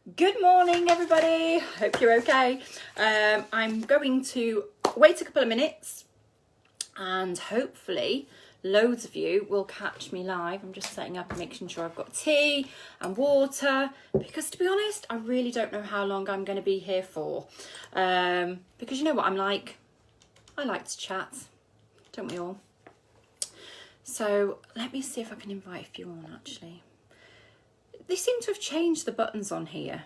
Good morning, everybody. Hope you're okay. I'm going to wait a couple of minutes and hopefully loads of you will catch me live. I'm just setting up and making sure I've got tea and water because, to be honest, I really don't know how long I'm going to be here for. Because you know what I'm like? I like to chat, don't we all? So let me see if I can invite a few on actually. They seem to have changed the buttons on here.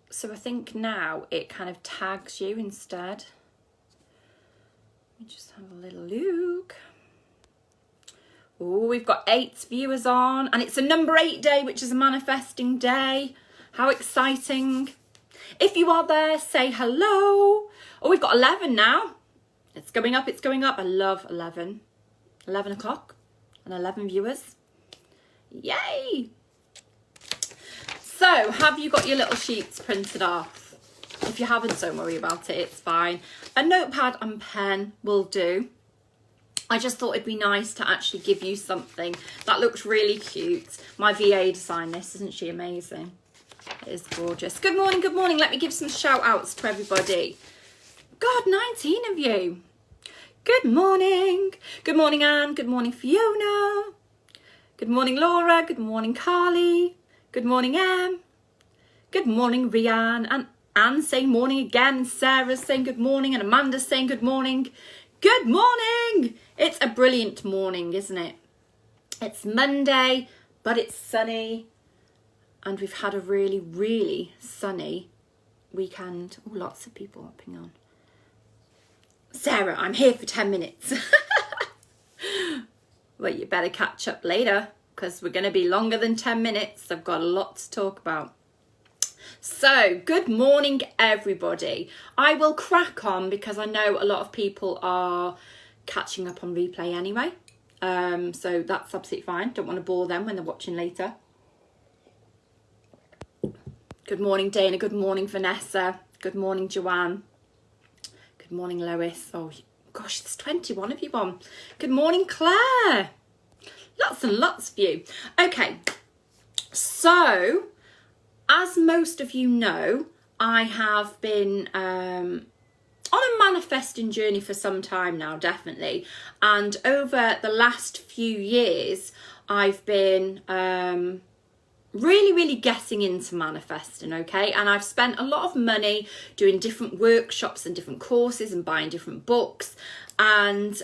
So I think now it kind of tags you instead. Let me just have a little look. Oh, we've got 8 viewers on and it's a number 8 day, which is a manifesting day. How exciting. If you are there, say hello. Oh, we've got 11 now. It's going up, it's going up. I love 11. 11 o'clock and 11 viewers. Yay! So, have you got your little sheets printed off? If you haven't, don't worry about it, it's fine. A notepad and pen will do. I just thought it'd be nice to actually give you something that looks really cute. My VA designed this, isn't she amazing? It is gorgeous. Good morning, good morning. Let me give some shout outs to everybody. God, 19 of you. Good morning. Good morning, Anne. Good morning, Fiona. Good morning, Laura. Good morning, Carly. Good morning, Em. Good morning, Rianne. And Anne saying morning again. And Sarah's saying good morning. And Amanda's saying good morning. Good morning. It's a brilliant morning, isn't it? It's Monday, but it's sunny. And we've had a really, really sunny weekend. Oh, lots of people hopping on. Sarah, I'm here for 10 minutes. Well, you better catch up later because we're going to be longer than 10 minutes. I've got a lot to talk about. So, good morning, everybody. I will crack on because I know a lot of people are catching up on replay anyway. So that's absolutely fine. Don't want to bore them when they're watching later. Good morning, Dana. Good morning, Vanessa. Good morning, Joanne. Good morning, Lois. Oh, gosh, there's 21 of you on. Good morning, Claire. Lots and lots of you. Okay, so as most of you know, I have been on a manifesting journey for some time now, definitely. And over the last few years, I've been really getting into manifesting, okay? And I've spent a lot of money doing different workshops and different courses and buying different books. And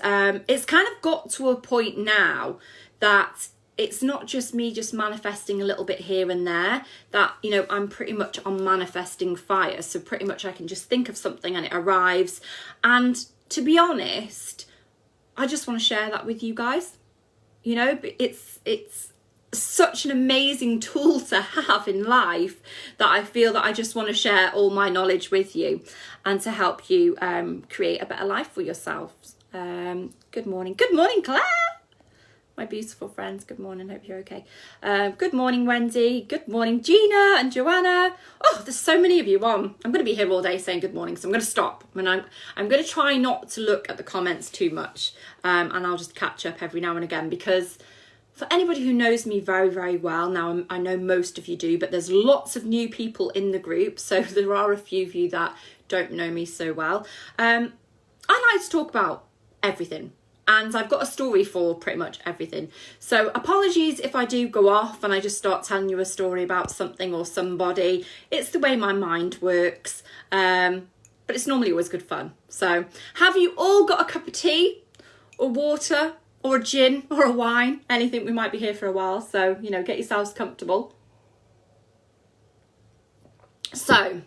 it's kind of got to a point now that it's not just me just manifesting a little bit here and there, that, you know, I'm pretty much on manifesting fire. So pretty much I can just think of something and it arrives. And to be honest, I just want to share that with you guys. You know, it's such an amazing tool to have in life that I feel that I just want to share all my knowledge with you and to help you create a better life for yourselves. Good morning, Claire. My beautiful friends, good morning, hope you're okay. Good morning, Wendy. Good morning, Gina and Joanna. Oh, there's so many of you on. I'm going to be here all day saying good morning, so I'm going to stop. And I'm going to try not to look at the comments too much, and I'll just catch up every now and again, because for anybody who knows me very well, now I know most of you do, but there's lots of new people in the group, so there are a few of you that don't know me so well. I like to talk about everything. And I've got a story for pretty much everything. So apologies if I do go off and I just start telling you a story about something or somebody. It's the way my mind works. But it's normally always good fun. So have you all got a cup of tea or water or a gin or a wine? Anything, we might be here for a while. So, you know, get yourselves comfortable. So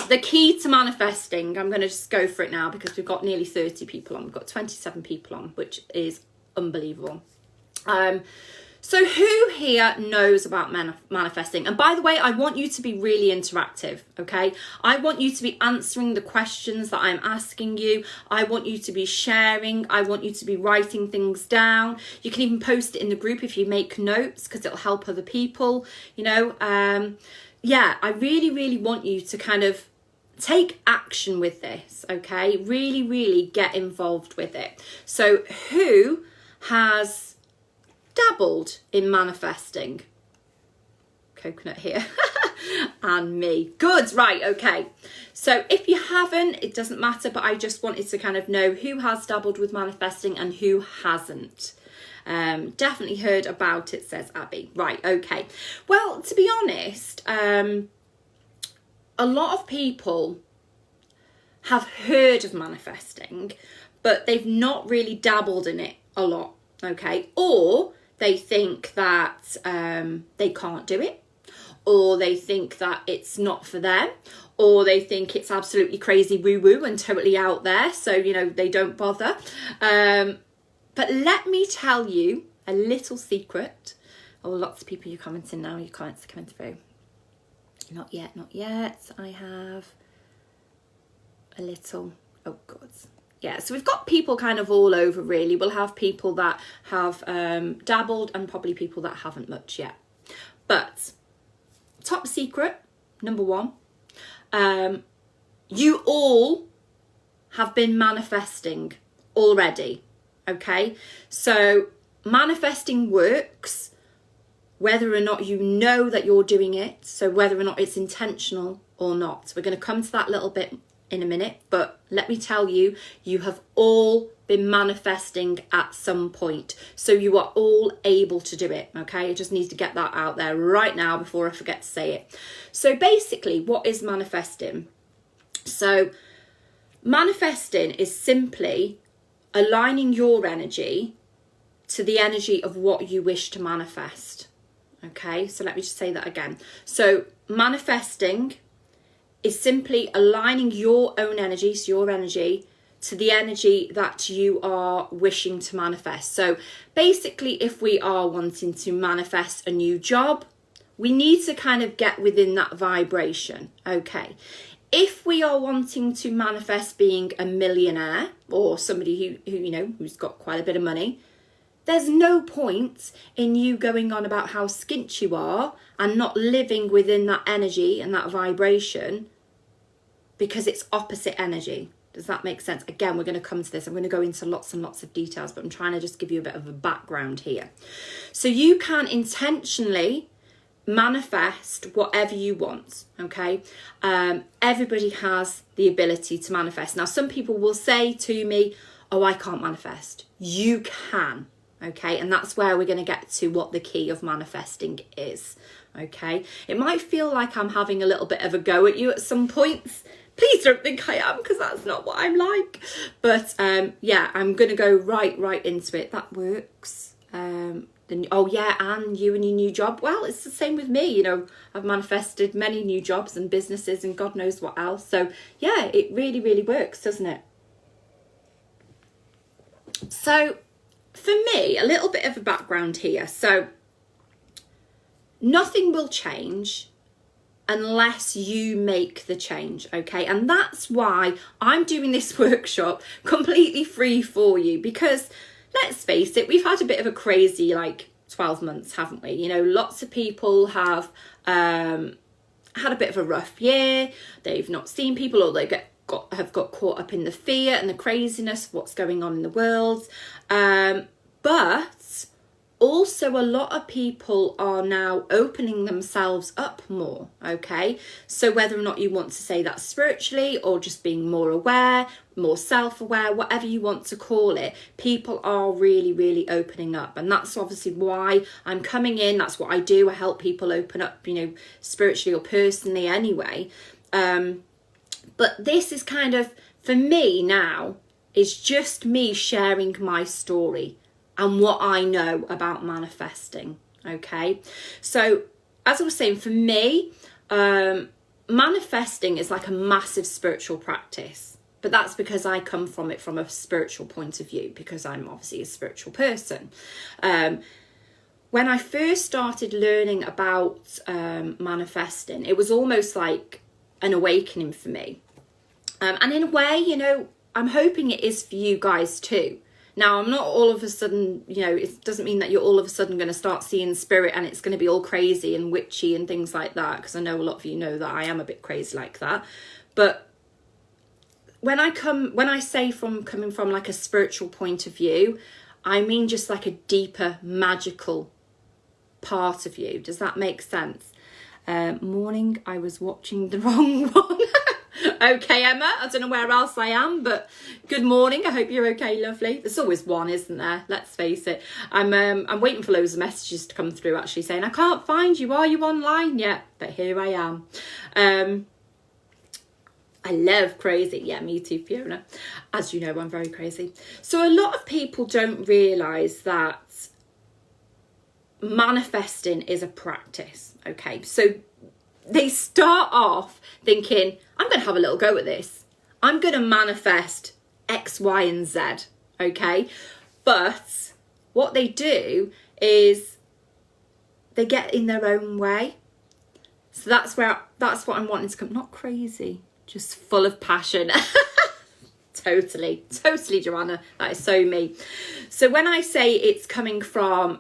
the key to manifesting, I'm going to just go for it now because we've got nearly 30 people on. We've got 27 people on, which is unbelievable. So who here knows about manifesting? And by the way, I want you to be really interactive, okay? I want you to be answering the questions that I'm asking you. I want you to be sharing. I want you to be writing things down. You can even post it in the group if you make notes because it'll help other people, you know. Yeah, I really want you to kind of take action with this, okay? Really get involved with it. So who has dabbled in manifesting? coconut here. And me. Good, right, okay. So if you haven't, it doesn't matter, but I just wanted to kind of know who has dabbled with manifesting and who hasn't. Definitely heard about it, says Abby. Right, okay. Well, to be honest, a lot of people have heard of manifesting, but they've not really dabbled in it a lot, okay? Or they think that they can't do it, or they think that it's not for them, or they think it's absolutely crazy woo-woo and totally out there, so, you know, they don't bother. But let me tell you a little secret. Oh, lots of people, you're commenting now, your comments are coming through. Not yet, not yet. I have a little, oh God. Yeah, so we've got people kind of all over really. We'll have people that have dabbled and probably people that haven't much yet. But top secret, number one, you all have been manifesting already, okay? So manifesting works whether or not you know that you're doing it, so whether or not it's intentional or not. We're going to come to that little bit in a minute, but let me tell you, you have all been manifesting at some point, so you are all able to do it, okay? I just need to get that out there right now before I forget to say it. So basically, what is manifesting? So manifesting is simply aligning your energy to the energy of what you wish to manifest, okay? So let me just say that again. So manifesting is simply aligning your own energy, so your energy, to the energy that you are wishing to manifest. So basically, if we are wanting to manifest a new job, we need to kind of get within that vibration, okay? If we are wanting to manifest being a millionaire or somebody who you know, who's got quite a bit of money, there's no point in you going on about how skint you are and not living within that energy and that vibration, because it's opposite energy. Does that make sense? Again, we're going to come to this. I'm going to go into lots and lots of details, but I'm trying to just give you a bit of a background here. So you can intentionally manifest whatever you want, okay? Everybody has the ability to manifest. Now, some people will say to me, oh, I can't manifest. You can. Okay, and that's where we're going to get to what the key of manifesting is, okay? It might feel like I'm having a little bit of a go at you at some points. Please don't think I am, because that's not what I'm like. But yeah, I'm going to go right into it. That works. Oh yeah, and you and your new job. Well, it's the same with me. You know, I've manifested many new jobs and businesses and God knows what else. So yeah, it really, really works, doesn't it? So for me, a little bit of a background here. So nothing will change unless you make the change, okay? And that's why I'm doing this workshop completely free for you, because let's face it, we've had a bit of a crazy 12 months, haven't we? You know, lots of people have had a bit of a rough year. They've not seen people, or they have got caught up in the fear and the craziness of what's going on in the world. But also a lot of people are now opening themselves up more, okay? So whether or not you want to say that spiritually or just being more aware, more self-aware, whatever you want to call it, people are really, really opening up. And that's obviously why I'm coming in. That's what I do. I help people open up, you know, spiritually or personally anyway. But this is kind of, for me now, is just me sharing my story and what I know about manifesting, okay? So, as I was saying, for me, manifesting is like a massive spiritual practice. But that's because I come from it from a spiritual point of view, because I'm obviously a spiritual person. When I first started learning about manifesting, it was almost like an awakening for me. And in a way, you know, I'm hoping it is for you guys too. Now, I'm not all of a sudden, you know, it doesn't mean that you're all of a sudden going to start seeing spirit and it's going to be all crazy and witchy and things like that, because I know a lot of you know that I am a bit crazy like that. But when I say coming from like a spiritual point of view, I mean just like a deeper magical part of you. Does that make sense? Morning, I was watching the wrong one. Okay, Emma, I don't know where else I am, but good morning. I hope you're okay, lovely. There's always one, isn't there? Let's face it. I'm waiting for loads of messages to come through actually saying, I can't find you. Are you online yet? But here I am. I love crazy. Yeah, me too, Fiona. As you know, I'm very crazy. So a lot of people don't realise that manifesting is a practice. Okay, so they start off thinking, I'm going to have a little go at this. I'm going to manifest X, Y, and Z. Okay, but what they do is they get in their own way. So that's what I'm wanting to come. Not crazy, just full of passion. Totally, Joanna. That is so me. So when I say it's coming from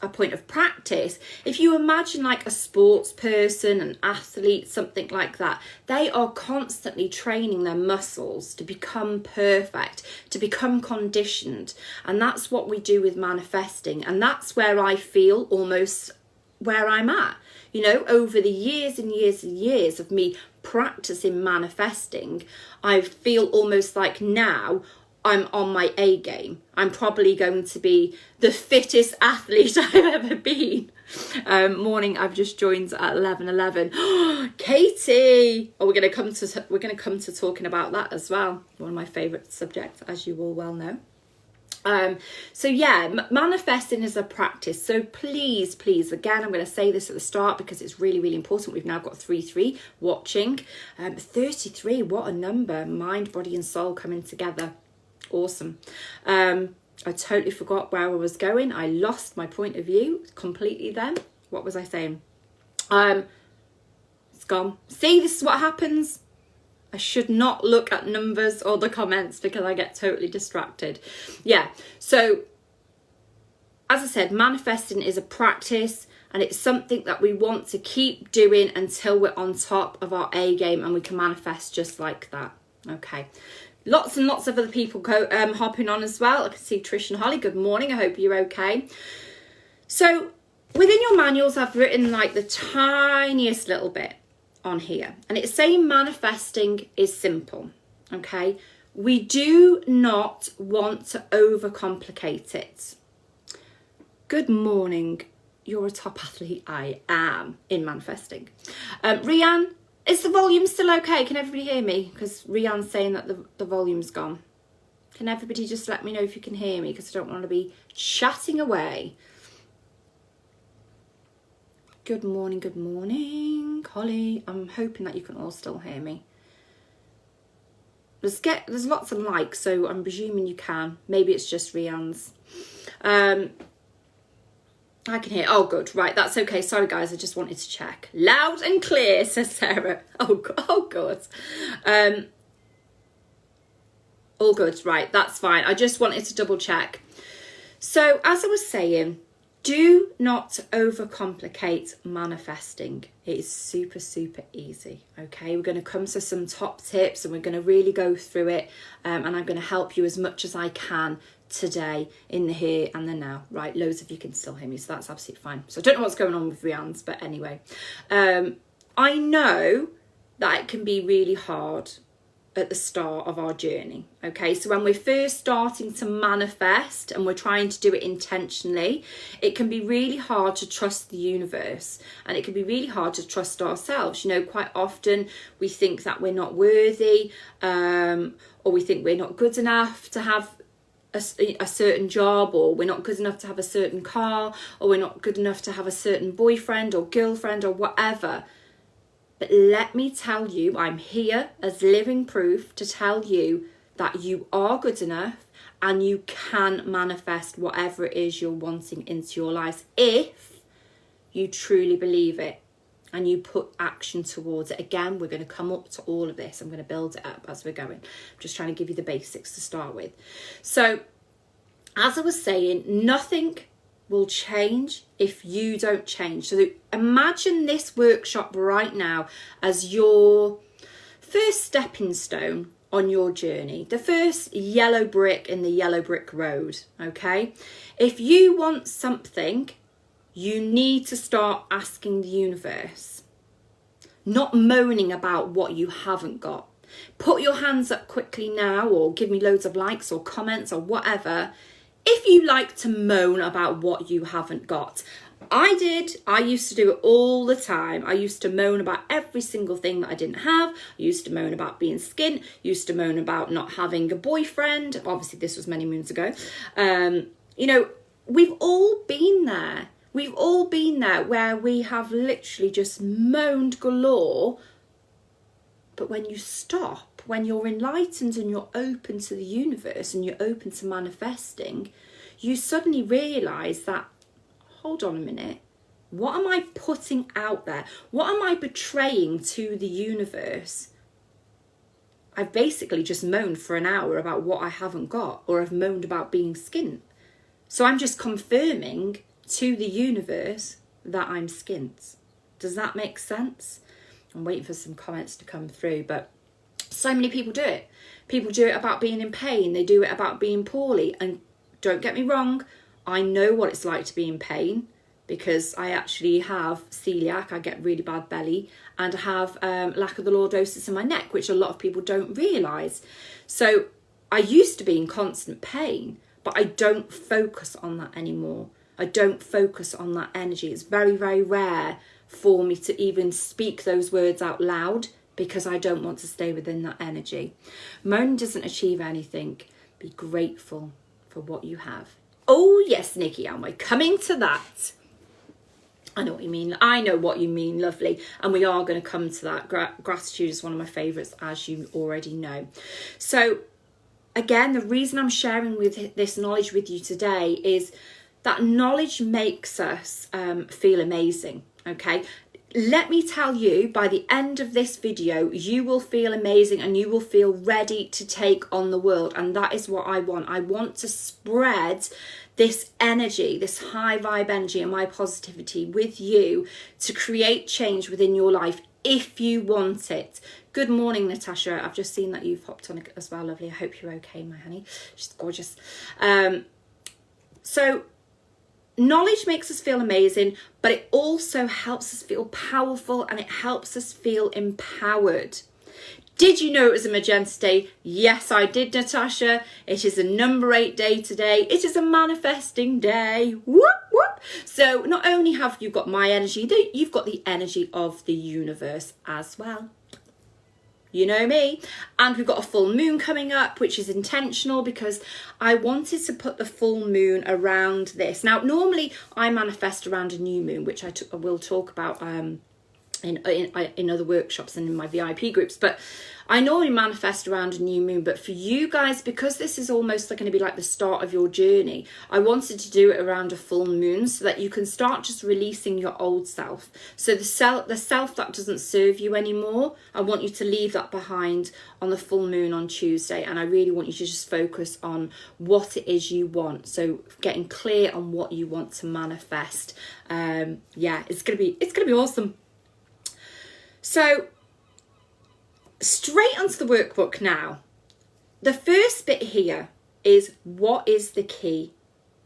a point of practice, if you imagine like a sports person, an athlete, something like that, they are constantly training their muscles to become perfect, to become conditioned. And that's what we do with manifesting. And that's where I feel almost where I'm at. You know, over the years and years and years of me practicing manifesting, I feel almost like now I'm on my A game. I'm probably going to be the fittest athlete I've ever been. Morning, I've just joined at 11:11. Katie, we're going to come to talking about that as well. One of my favourite subjects, as you all well know. So yeah, manifesting is a practice. So please, again, I'm going to say this at the start because it's really, really important. We've now got 33 watching. 33, what a number. Mind, body and soul coming together. Awesome. I totally forgot where I was going. I lost my point of view completely then. What was I saying? It's gone. See, this is what happens. I should not look at numbers or the comments because I get totally distracted. Yeah, so as I said, manifesting is a practice and it's something that we want to keep doing until we're on top of our A game and we can manifest just like that. Okay. Lots and lots of other people hopping on as well. I can see Trish and Holly. Good morning. I hope you're okay. So within your manuals, I've written like the tiniest little bit on here. And it's saying manifesting is simple. Okay. We do not want to overcomplicate it. Good morning. You're a top athlete. I am in manifesting. Rianne, is the volume still okay? Can everybody hear me? Because Rianne's saying that the volume's gone. Can everybody just let me know if you can hear me? Because I don't want to be chatting away. Good morning, Holly. I'm hoping that you can all still hear me. There's lots of likes, so I'm presuming you can. Maybe it's just Rianne's. I can hear. Oh, good. Right, that's okay. Sorry, guys. I just wanted to check. Loud and clear, says Sarah. Oh, good. All good. Right, that's fine. I just wanted to double check. So, as I was saying, do not overcomplicate manifesting. It is super, super easy. Okay, we're going to come to some top tips and we're going to really go through it. And I'm going to help you as much as I can today in the here and the now. Right, loads of you can still hear me, so that's absolutely fine. So I don't know what's going on with Rianne's, but anyway, I know that it can be really hard at the start of our journey. Okay, so when we're first starting to manifest and we're trying to do it intentionally, it can be really hard to trust the universe and it can be really hard to trust ourselves. You know, quite often we think that we're not worthy, or we think we're not good enough to have a certain job, or we're not good enough to have a certain car, or we're not good enough to have a certain boyfriend or girlfriend or whatever. But let me tell you, I'm here as living proof to tell you that you are good enough and you can manifest whatever it is you're wanting into your life if you truly believe it and you put action towards it. Again, we're going to come up to all of this. I'm going to build it up as we're going. I'm just trying to give you the basics to start with. So, as I was saying, nothing will change if you don't change. So imagine this workshop right now as your first stepping stone on your journey, the first yellow brick in the yellow brick road. Okay, if you want something You need to start asking the universe, not moaning about what you haven't got. Put your hands up quickly now, or give me loads of likes or comments or whatever, if you like to moan about what you haven't got. I used to do it all the time. I used to moan about every single thing that I didn't have. I used to moan about being skint, used to moan about not having a boyfriend. Obviously, this was many moons ago. You know, we've all been there. We've all been there where we have literally just moaned galore. But when you stop, when you're enlightened and you're open to the universe and you're open to manifesting, you suddenly realise that, hold on a minute, what am I putting out there? What am I betraying to the universe? I've basically just moaned for an hour about what I haven't got, or I've moaned about being skint. So I'm just confirming to the universe that I'm skint. Does that make sense? I'm waiting for some comments to come through, but so many people do it. People do it about being in pain. They do it about being poorly. And don't get me wrong, I know what it's like to be in pain, because I actually have celiac. I get really bad belly, and I have lack of the lordosis in my neck, which a lot of people don't realise. So I used to be in constant pain, but I don't focus on that anymore. I don't focus on that energy. It's very, very rare for me to even speak those words out loud, because I don't want to stay within that energy. Moaning doesn't achieve anything. Be grateful for what you have. Oh yes, Nikki, and we're coming to that. I know what you mean. I know what you mean, lovely. And we are going to come to that. Gratitude is one of my favourites, as you already know. So again, the reason I'm sharing with this knowledge with you today is that knowledge makes us feel amazing, okay? Let me tell you, by the end of this video, you will feel amazing and you will feel ready to take on the world. And that is what I want. I want to spread this energy, this high vibe energy and my positivity with you to create change within your life if you want it. Good morning, Natasha. I've just seen that you've hopped on as well, lovely. I hope you're okay, my honey. She's gorgeous. So knowledge makes us feel amazing, but it also helps us feel powerful and it helps us feel empowered. Did you know it was a magenta day? Yes, I did, Natasha. It is a number 8 day today. It is a manifesting day. Whoop, whoop. So not only have you got my energy, you've got the energy of the universe as well. You know me. And we've got a full moon coming up, which is intentional because I wanted to put the full moon around this. Now, normally I manifest around a new moon, which I will talk about in other workshops and in my VIP groups, but I normally manifest around a new moon. But for you guys, because this is almost going to be like the start of your journey, I wanted to do it around a full moon so that you can start just releasing your old self. So the self that doesn't serve you anymore, I want you to leave that behind on the full moon on Tuesday, and I really want you to just focus on what it is you want. So getting clear on what you want to manifest. Yeah, it's gonna be awesome. So straight onto the workbook now. The first bit here is, what is the key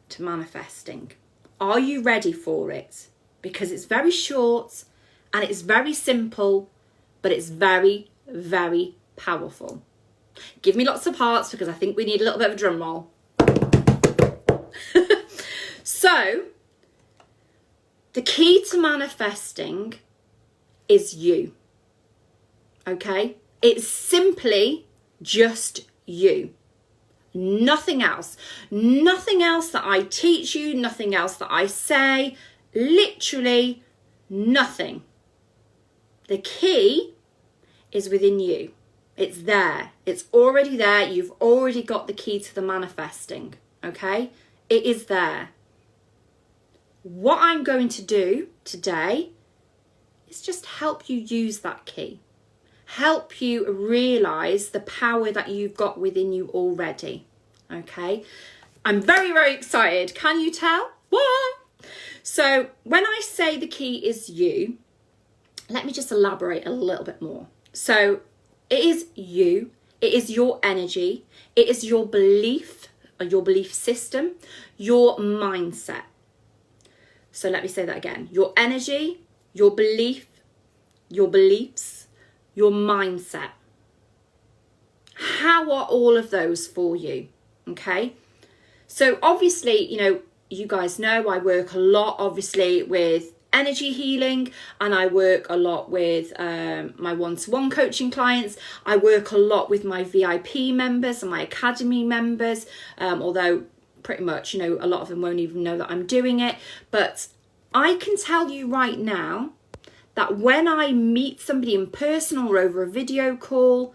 to manifesting? Are you ready for it? Because it's very short and it's very simple, but it's very, very powerful. Give me lots of hearts because I think we need a little bit of a drum roll. So the key to manifesting is you. Okay? It's simply just you. Nothing else. Nothing else that I teach you, nothing else that I say, literally nothing. The key is within you. It's there. It's already there. You've already got the key to the manifesting. Okay? It is there. What I'm going to do today is just help you use that key. Help you realise the power that you've got within you already. Okay? I'm very, very excited. Can you tell? What? So when I say the key is you, let me just elaborate a little bit more. So it is you. It is your energy. It is your belief, or your belief system, your mindset. So let me say that again. Your energy, your beliefs, your mindset. How are all of those for you? Okay. So obviously, you guys know I work a lot, obviously, with energy healing, and I work a lot with my one-to-one coaching clients. I work a lot with my VIP members and my academy members, although pretty much, a lot of them won't even know that I'm doing it. But I can tell you right now that when I meet somebody in person or over a video call,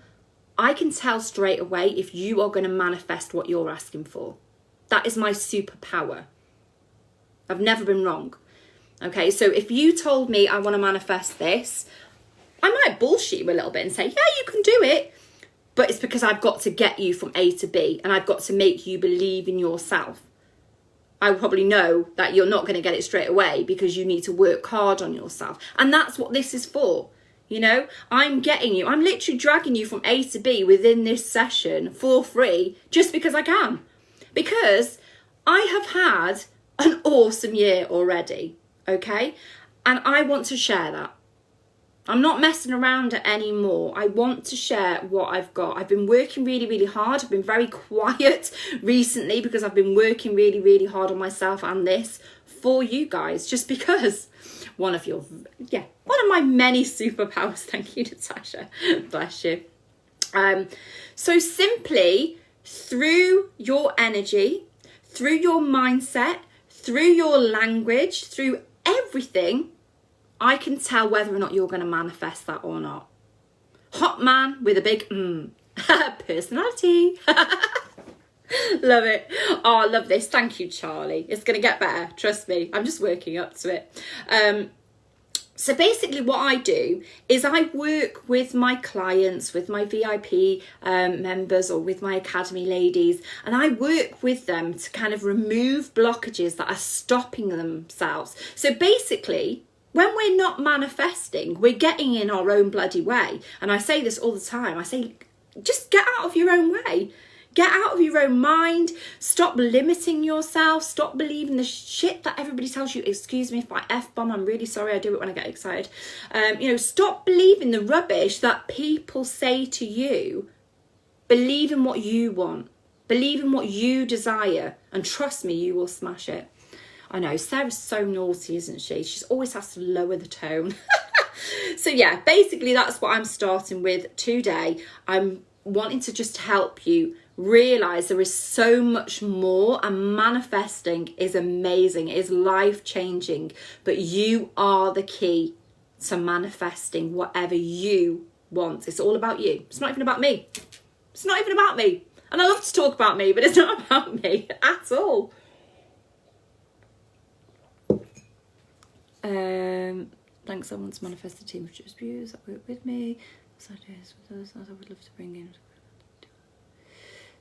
I can tell straight away if you are going to manifest what you're asking for. That is my superpower. I've never been wrong. Okay, so if you told me I want to manifest this, I might bullshit you a little bit and say, yeah, you can do it. But it's because I've got to get you from A to B, and I've got to make you believe in yourself. I probably know that you're not going to get it straight away because you need to work hard on yourself. And that's what this is for. I'm literally dragging you from A to B within this session for free just because I can. Because I have had an awesome year already, okay? And I want to share that. I'm not messing around anymore. I want to share what I've got. I've been working really, really hard. I've been very quiet recently because I've been working really, really hard on myself and this for you guys, just because one of my many superpowers. Thank you, Natasha. Bless you. So simply through your energy, through your mindset, through your language, through everything, I can tell whether or not you're going to manifest that or not. Hot man with a big personality. Love it. Oh, I love this. Thank you, Charlie. It's going to get better. Trust me. I'm just working up to it. So basically what I do is I work with my clients, with my VIP members or with my academy ladies, and I work with them to kind of remove blockages that are stopping themselves. So basically, when we're not manifesting, we're getting in our own bloody way. And I say this all the time. I say, just get out of your own way. Get out of your own mind. Stop limiting yourself. Stop believing the shit that everybody tells you. Excuse me if I F-bomb. I'm really sorry. I do it when I get excited. Stop believing the rubbish that people say to you. Believe in what you want. Believe in what you desire. And trust me, you will smash it. I know, Sarah's so naughty, isn't she? She always has to lower the tone. So yeah, basically that's what I'm starting with today. I'm wanting to just help you realise there is so much more, and manifesting is amazing. It is life-changing. But you are the key to manifesting whatever you want. It's all about you. It's not even about me. It's not even about me. And I love to talk about me, but it's not about me at all. Thanks, I want to manifest a team of just viewers that work with me. Ideas with us, I would love to bring in,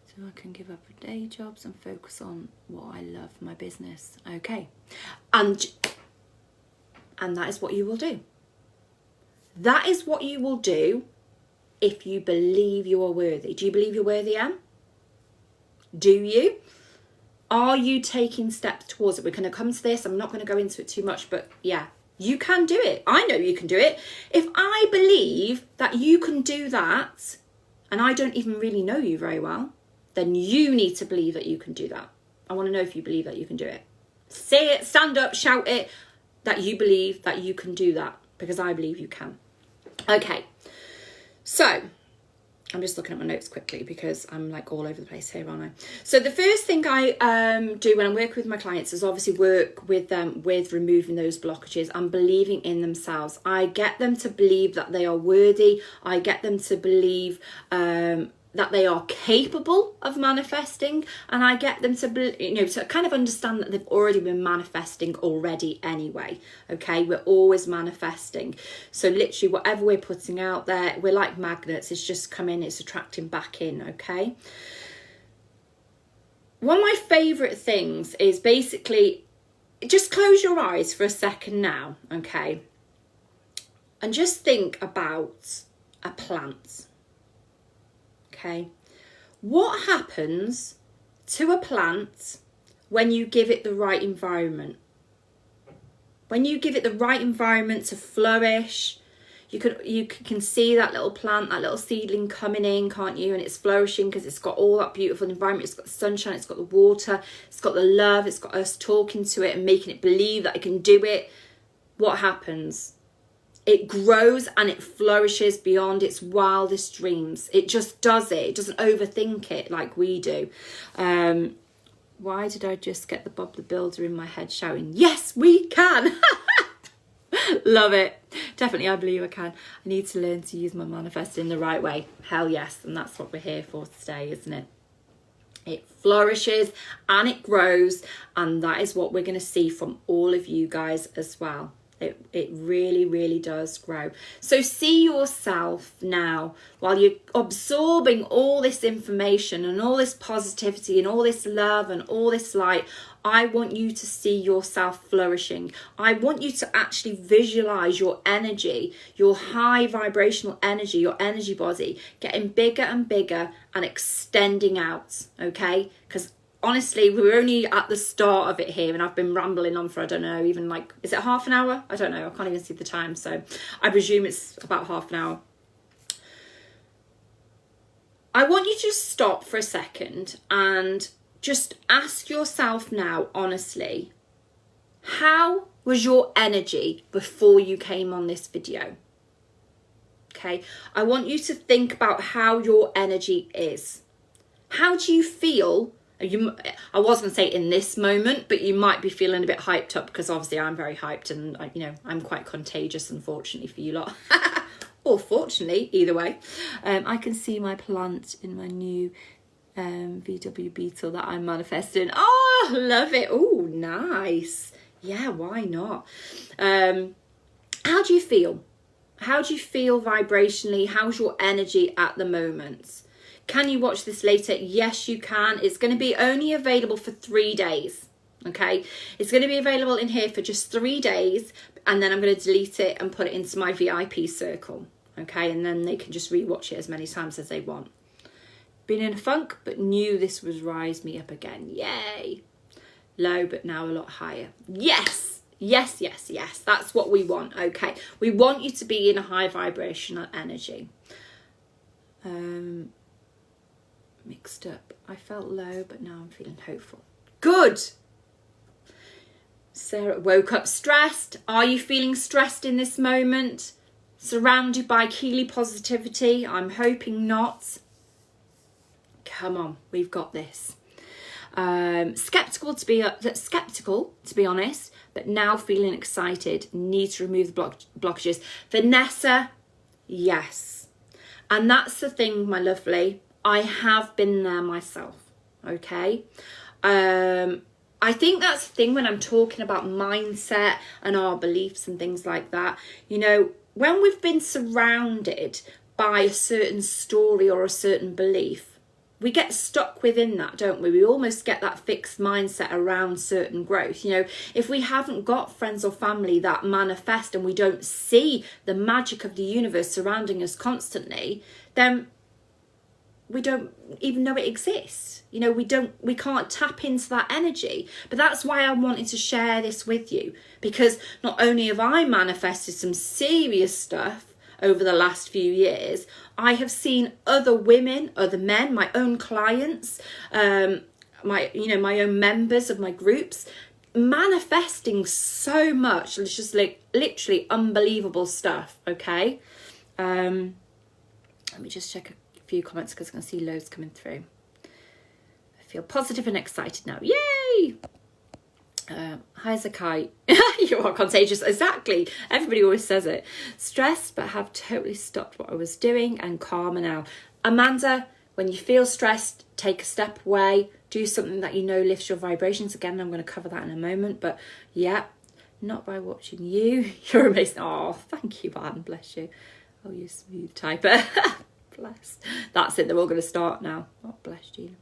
so I can give up day jobs and focus on what I love, my business. Okay, and that is what you will do. That is what you will do if you believe you are worthy. Do you believe you're worthy, Anne? Do you? Are you taking steps towards it? We're going to come to this. I'm not going to go into it too much, but yeah, you can do it. I know you can do it. If I believe that you can do that, and I don't even really know you very well, then you need to believe that you can do that. I want to know if you believe that you can do it. Say it, stand up, shout it, that you believe that you can do that, because I believe you can. Okay, so I'm just looking at my notes quickly because I'm like all over the place here, aren't I? So the first thing I do when I'm working with my clients is obviously work with them with removing those blockages and believing in themselves. I get them to believe that they are worthy. I get them to believe that they are capable of manifesting, and I get them to to kind of understand that they've already been manifesting already anyway. Okay, we're always manifesting, so literally whatever we're putting out there, we're like magnets. It's just coming, it's attracting back in. Okay, one of my favorite things is basically just close your eyes for a second now, okay, and just think about a plant. Okay, what happens to a plant when you give it the right environment? When you give it the right environment to flourish, you can see that little plant, that little seedling coming in, can't you? And it's flourishing because it's got all that beautiful environment. It's got the sunshine, it's got the water, it's got the love, it's got us talking to it and making it believe that it can do it. What happens? It grows and it flourishes beyond its wildest dreams. It just does it. It doesn't overthink it like we do. Why did I just get the Bob the Builder in my head shouting, yes, we can? Love it. Definitely, I believe I can. I need to learn to use my manifesting in the right way. Hell yes. And that's what we're here for today, isn't it? It flourishes and it grows. And that is what we're going to see from all of you guys as well. It really, really does grow. So see yourself now, while you're absorbing all this information and all this positivity and all this love and all this light, I want you to see yourself flourishing. I want you to actually visualize your energy, your high vibrational energy, your energy body getting bigger and bigger and extending out, okay? Because honestly, we're only at the start of it here, and I've been rambling on for, I don't know, even like, is it half an hour? I don't know. I can't even see the time. So I presume it's about half an hour. I want you to stop for a second and just ask yourself now, honestly, how was your energy before you came on this video? Okay. I want you to think about how your energy is. How do you feel? I was going to say in this moment, but you might be feeling a bit hyped up because obviously I'm very hyped and I'm quite contagious, unfortunately for you lot. Or fortunately, either way. I can see my plant in my new VW Beetle that I'm manifesting. Oh, love it. Oh, nice. Yeah, why not? How do you feel? How do you feel vibrationally? How's your energy at the moment? Can you watch this later? Yes, you can. It's going to be only available for 3 days. Okay. It's going to be available in here for just 3 days. And then I'm going to delete it and put it into my VIP circle. Okay. And then they can just rewatch it as many times as they want. Been in a funk, but knew this would rise me up again. Yay. Low, but now a lot higher. Yes. Yes, yes, yes. That's what we want. Okay. We want you to be in a high vibrational energy. Mixed up. I felt low, but now I'm feeling hopeful. Good. Sarah woke up stressed. Are you feeling stressed in this moment? Surrounded by Keely positivity? I'm hoping not. Come on, we've got this. Skeptical to be honest, but now feeling excited. Need to remove the blockages. Vanessa, yes. And that's the thing, my lovely. I have been there myself, okay? I think that's the thing when I'm talking about mindset and our beliefs and things like that. You know, when we've been surrounded by a certain story or a certain belief, we get stuck within that, don't we? We almost get that fixed mindset around certain growth. You know, if we haven't got friends or family that manifest and we don't see the magic of the universe surrounding us constantly, then we don't even know it exists. You know, we can't tap into that energy. But that's why I wanted to share this with you, because not only have I manifested some serious stuff over the last few years, I have seen other women, other men, my own clients, my own members of my groups manifesting so much. It's just like literally unbelievable stuff. Okay. Let me just check a few comments because I can see loads coming through. I feel positive and excited now. Yay! Hi Zakai. You are contagious. Exactly. Everybody always says it. Stressed, but have totally stopped what I was doing and calmer now. Amanda, when you feel stressed, take a step away. Do something that you know lifts your vibrations. Again, I'm going to cover that in a moment. But yeah, not by watching you. You're amazing. Oh, thank you, Anne. Bless you. Oh, you smooth typer. Blessed. That's it. They're all going to start now. Oh, bless you.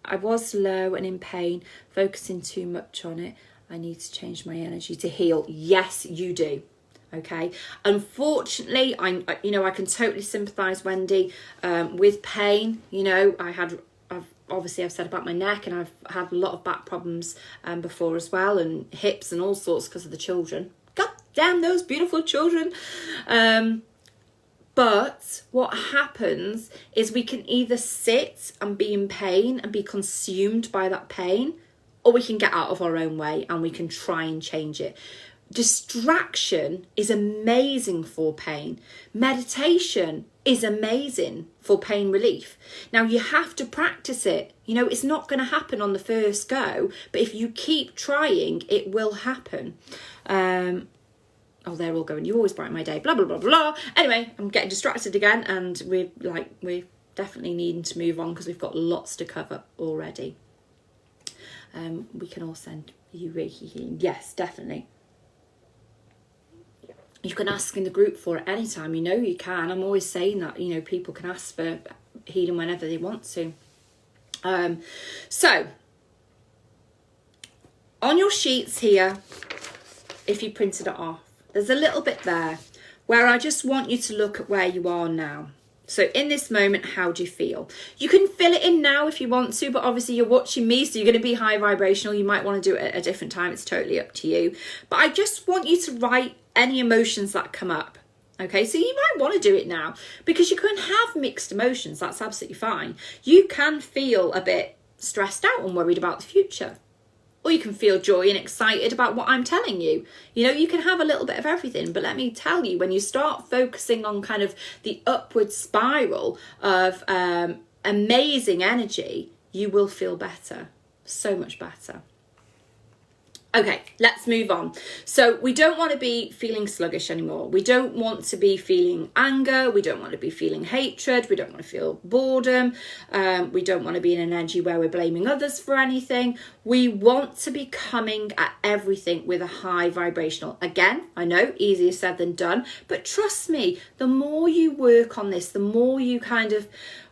I was low and in pain, focusing too much on it. I need to change my energy to heal. Yes, you do. Okay. Unfortunately, I can totally sympathise, Wendy, with pain. You know, I've obviously I've said about my neck, and I've had a lot of back problems before as well, and hips and all sorts because of the children. God damn those beautiful children. But what happens is we can either sit and be in pain and be consumed by that pain, or we can get out of our own way and we can try and change it. Distraction is amazing for pain. Meditation is amazing for pain relief. Now, you have to practice it. You know, it's not going to happen on the first go, but if you keep trying, it will happen. Oh, they're all going, you always brighten my day, blah, blah, blah, blah. Anyway, I'm getting distracted again, and we're definitely needing to move on because we've got lots to cover already. We can all send you Reiki healing. Yes, definitely. You can ask in the group for it anytime. You know you can. I'm always saying that, you know, people can ask for healing whenever they want to. So, on your sheets here, if you printed it off, there's a little bit there where I just want you to look at where you are now. So in this moment, how do you feel? You can fill it in now if you want to, but obviously you're watching me, so you're going to be high vibrational. You might want to do it at a different time. It's totally up to you. But I just want you to write any emotions that come up. Okay, so you might want to do it now because you can have mixed emotions. That's absolutely fine. You can feel a bit stressed out and worried about the future. Or you can feel joy and excited about what I'm telling you. You know, you can have a little bit of everything. But let me tell you, when you start focusing on kind of the upward spiral of amazing energy, you will feel better. So much better. Okay, let's move on. So we don't want to be feeling sluggish anymore. We don't want to be feeling anger. We don't want to be feeling hatred. We don't want to feel boredom. We don't want to be in an energy where we're blaming others for anything. We want to be coming at everything with a high vibrational. Again, I know, easier said than done. But trust me, the more you work on this, the more you kind of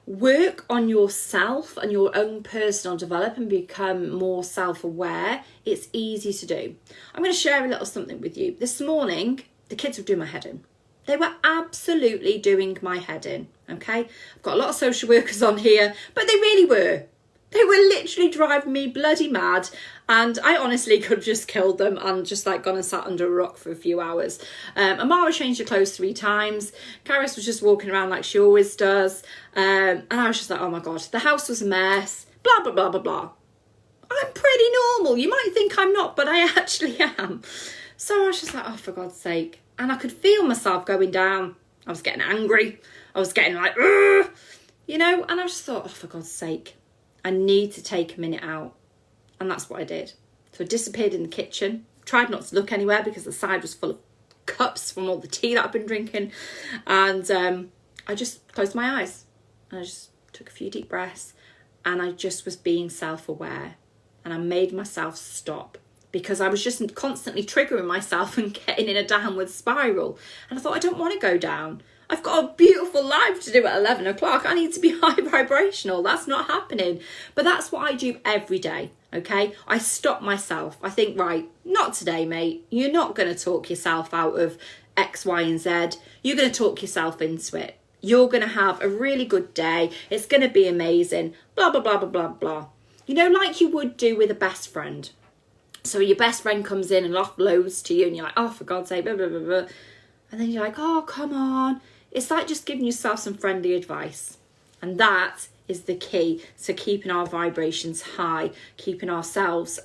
work on yourself and your own personal development and become more self-aware, it's easy to do. I'm going to share a little something with you. This morning, the kids were doing my head in. They were absolutely doing my head in, okay? I've got a lot of social workers on here, but they really were. They were literally driving me bloody mad, and I honestly could have just killed them and just like gone and sat under a rock for a few hours. Amara changed her clothes 3 times. Karis was just walking around like she always does. And I was just like, oh my God, the house was a mess, blah, blah, blah, blah, blah. I'm pretty normal. You might think I'm not, but I actually am. So I was just like, oh, for God's sake. And I could feel myself going down. I was getting angry. I was getting like, ugh, you know, and I just thought, oh, for God's sake. I need to take a minute out. And that's what I did. So I disappeared in the kitchen. Tried not to look anywhere because the side was full of cups from all the tea that I've been drinking. And I just closed my eyes. And I just took a few deep breaths. And I just was being self-aware. And I made myself stop. Because I was just constantly triggering myself and getting in a downward spiral. And I thought, I don't want to go down. I've got a beautiful life to do at 11 o'clock. I need to be high vibrational. That's not happening. But that's what I do every day, okay? I stop myself. I think, right, not today, mate. You're not going to talk yourself out of X, Y, and Z. You're going to talk yourself into it. You're going to have a really good day. It's going to be amazing. Blah, blah, blah, blah, blah, blah. You know, like you would do with a best friend. So your best friend comes in and offloads to you and you're like, oh, for God's sake, blah, blah, blah, blah. And then you're like, oh, come on. It's like just giving yourself some friendly advice. And that is the key to keeping our vibrations high, keeping ourselves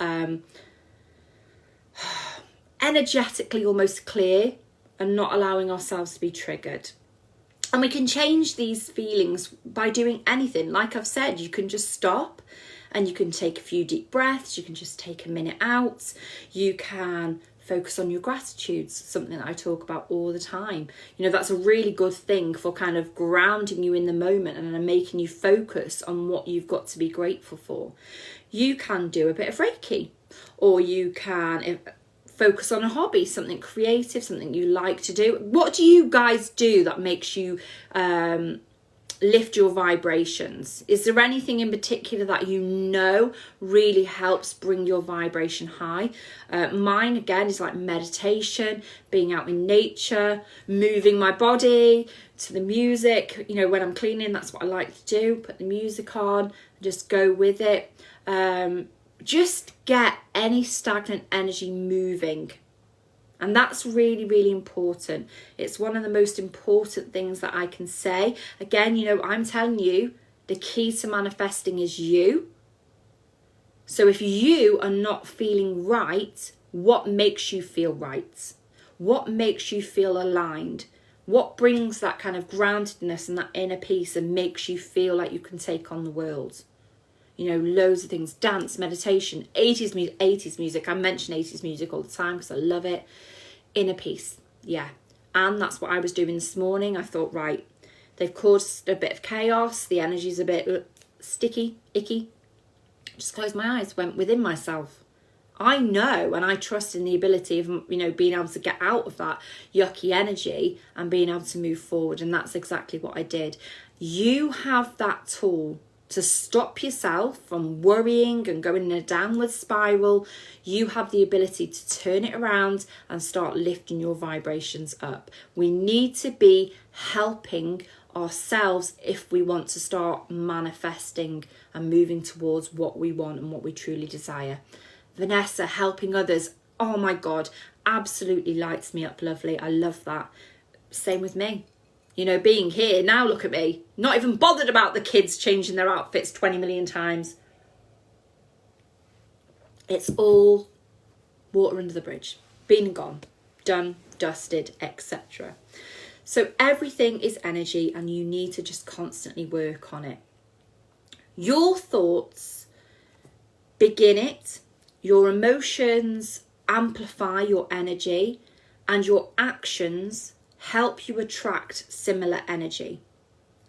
energetically almost clear and not allowing ourselves to be triggered. And we can change these feelings by doing anything. Like I've said, you can just stop and you can take a few deep breaths. You can just take a minute out. You can focus on your gratitudes, something that I talk about all the time. You know, that's a really good thing for kind of grounding you in the moment and making you focus on what you've got to be grateful for. You can do a bit of Reiki, or you can focus on a hobby, something creative, something you like to do. What do you guys do that makes you lift your vibrations? Is there anything in particular that you know really helps bring your vibration high? Mine, again, is like meditation, being out in nature, moving my body to the music. You know, when I'm cleaning, that's what I like to do. Put the music on, just go with it. Just get any stagnant energy moving. And that's really, really important. It's one of the most important things that I can say. Again, you know, I'm telling you, the key to manifesting is you. So if you are not feeling right, what makes you feel right? What makes you feel aligned? What brings that kind of groundedness and that inner peace and makes you feel like you can take on the world? You know, loads of things, dance, meditation, 80s music. I mention 80s music all the time because I love it. Inner peace, yeah. And that's what I was doing this morning. I thought, right, they've caused a bit of chaos. The energy's a bit sticky, icky. Just closed my eyes, went within myself. I know and I trust in the ability of, you know, being able to get out of that yucky energy and being able to move forward. And that's exactly what I did. You have that tool to stop yourself from worrying and going in a downward spiral. You have the ability to turn it around and start lifting your vibrations up. We need to be helping ourselves if we want to start manifesting and moving towards what we want and what we truly desire. Vanessa, helping others, oh my God, absolutely lights me up, lovely. I love that. Same with me. You know, being here, now look at me, not even bothered about the kids changing their outfits 20 million times. It's all water under the bridge, been and gone, done, dusted, etc. So everything is energy and you need to just constantly work on it. Your thoughts begin it, your emotions amplify your energy, and your actions help you attract similar energy.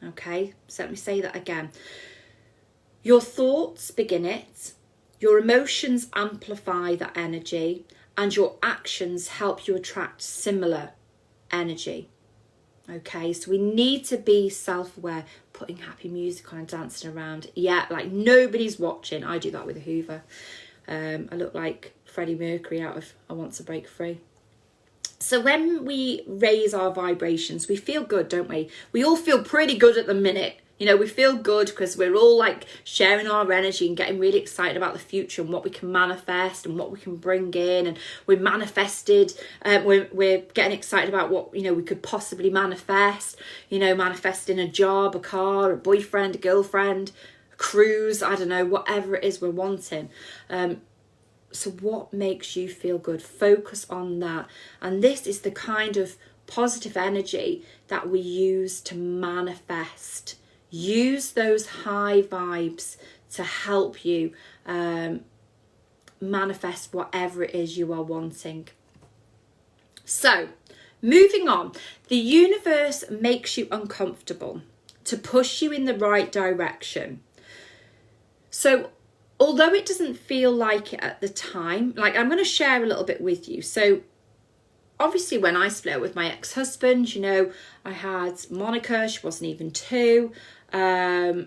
Okay, so let me say that again. Your thoughts begin it, your emotions amplify that energy, and your actions help you attract similar energy. Okay, so we need to be self-aware, putting happy music on and dancing around. Yeah, like nobody's watching. I do that with a Hoover. I look like Freddie Mercury out of I Want to Break Free. So when we raise our vibrations, we feel good, don't we? We all feel pretty good at the minute. You know, we feel good because we're all like sharing our energy and getting really excited about the future and what we can manifest and what we can bring in. And we're manifested. We're getting excited about what, you know, we could possibly manifest. You know, manifesting a job, a car, a boyfriend, a girlfriend, a cruise. I don't know, whatever it is we're wanting. So what makes you feel good? Focus on that. And this is the kind of positive energy that we use to manifest. Use those high vibes to help you manifest whatever it is you are wanting. So, moving on. The universe makes you uncomfortable to push you in the right direction. So, although it doesn't feel like it at the time, like I'm going to share a little bit with you. So obviously when I split up with my ex-husband, you know, I had Monica, she wasn't even 2. I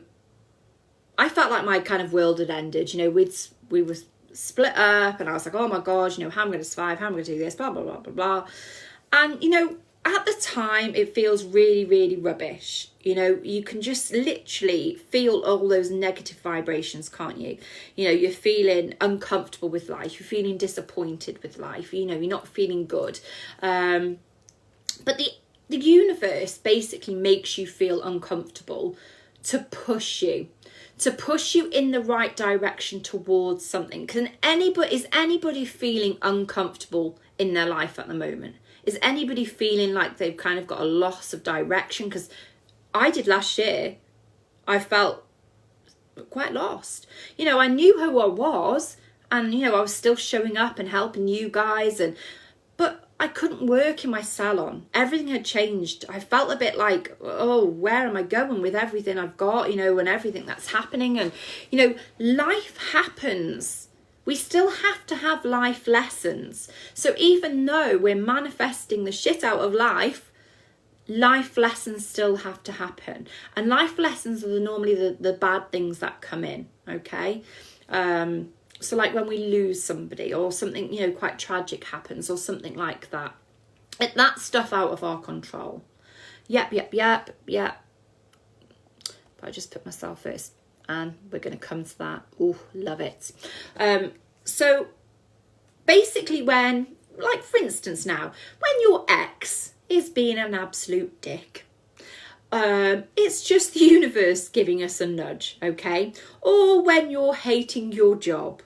felt like my kind of world had ended. You know, we were split up and I was like, oh my God, you know, how am I going to survive? How am I going to do this? Blah, blah, blah, blah, blah. And, you know, at the time, it feels really, really rubbish. You know, you can just literally feel all those negative vibrations, can't you? You know, you're feeling uncomfortable with life. You're feeling disappointed with life. You know, you're not feeling good. But the universe basically makes you feel uncomfortable to push you in the right direction towards something. Is anybody feeling uncomfortable in their life at the moment? Is anybody feeling like they've kind of got a loss of direction? Because I did last year. I felt quite lost. You know, I knew who I was and, you know, I was still showing up and helping you guys. But I couldn't work in my salon. Everything had changed. I felt a bit like, oh, where am I going with everything I've got, you know, and everything that's happening. And, you know, life happens. We still have to have life lessons. So even though we're manifesting the shit out of life, life lessons still have to happen. And life lessons are normally the bad things that come in, okay? So like when we lose somebody or something, you know, quite tragic happens or something like that. That's stuff out of our control. Yep. But I just put myself first and we're going to come to that. Oh, love it. So basically when, like for instance now, when your ex is being an absolute dick, it's just the universe giving us a nudge, okay? Or when you're hating your job,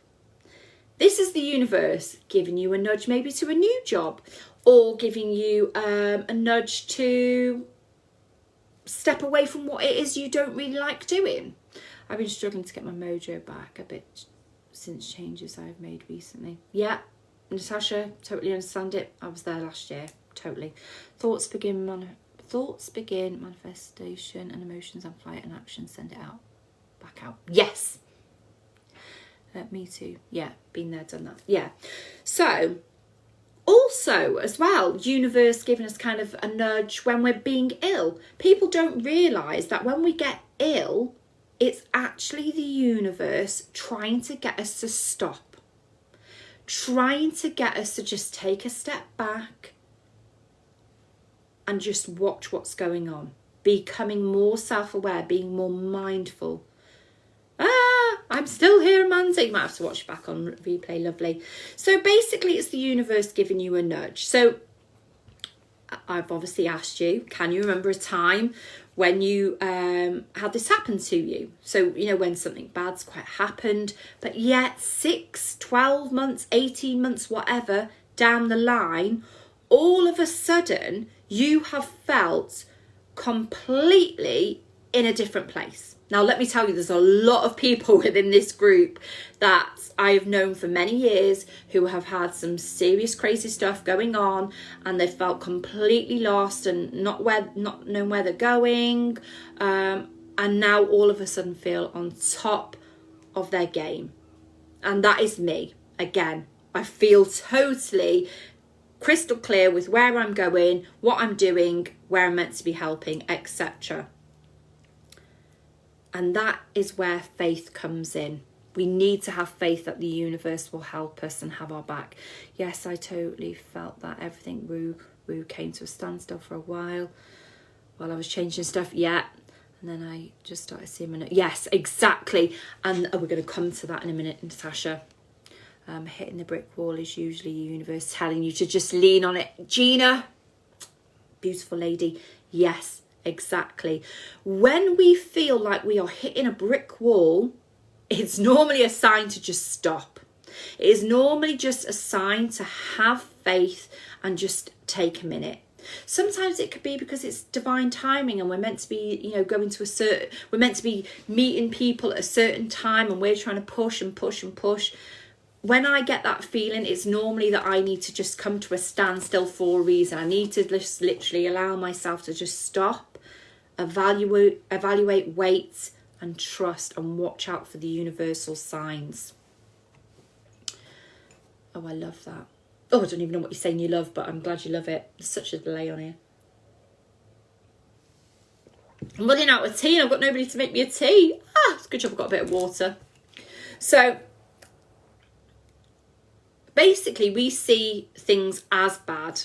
this is the universe giving you a nudge maybe to a new job, or giving you a nudge to step away from what it is you don't really like doing. I've been struggling to get my mojo back a bit since changes I've made recently. Yeah, Natasha, totally understand it. I was there last year, totally. Thoughts begin manifestation, and emotions amplify and action send it out, back out. Yes. Me too. Yeah, been there, done that. Yeah. So also as well, universe giving us kind of a nudge when we're being ill. People don't realise that when we get ill, it's actually the universe trying to get us to stop, trying to get us to just take a step back and just watch what's going on, becoming more self-aware, being more mindful. I'm still here, Amanda. You might have to watch it back on replay, lovely. So basically it's the universe giving you a nudge. So I've obviously asked you, can you remember a time when you had this happen to you? So, you know, when something bad's quite happened, but yet 6, 12 months, 18 months, whatever, down the line, all of a sudden you have felt completely in a different place. Now, let me tell you, there's a lot of people within this group that I've known for many years who have had some serious crazy stuff going on, and they've felt completely lost and not known where they're going, and now all of a sudden feel on top of their game. And that is me. Again, I feel totally crystal clear with where I'm going, what I'm doing, where I'm meant to be helping, etc. And that is where faith comes in. We need to have faith that the universe will help us and have our back. Yes, I totally felt that. Everything woo came to a standstill for a while I was changing stuff. Yeah. And then I just started seeing yes, exactly. And we're going to come to that in a minute, Natasha. Hitting the brick wall is usually the universe telling you to just lean on it. Gina, beautiful lady. Yes, exactly. When we feel like we are hitting a brick wall, it's normally a sign to just stop. It is normally just a sign to have faith and just take a minute. Sometimes it could be because it's divine timing and we're meant to be, going to we're meant to be meeting people at a certain time and we're trying to push and push and push. When I get that feeling, it's normally that I need to just come to a standstill for a reason. I need to just literally allow myself to just stop, evaluate, wait, and trust, and watch out for the universal signs. Oh, I love that. Oh, I don't even know what you're saying you love, but I'm glad you love it. There's such a delay on here. I'm running out of tea and I've got nobody to make me a tea. It's a good job I've got a bit of water. So basically, we see things as bad,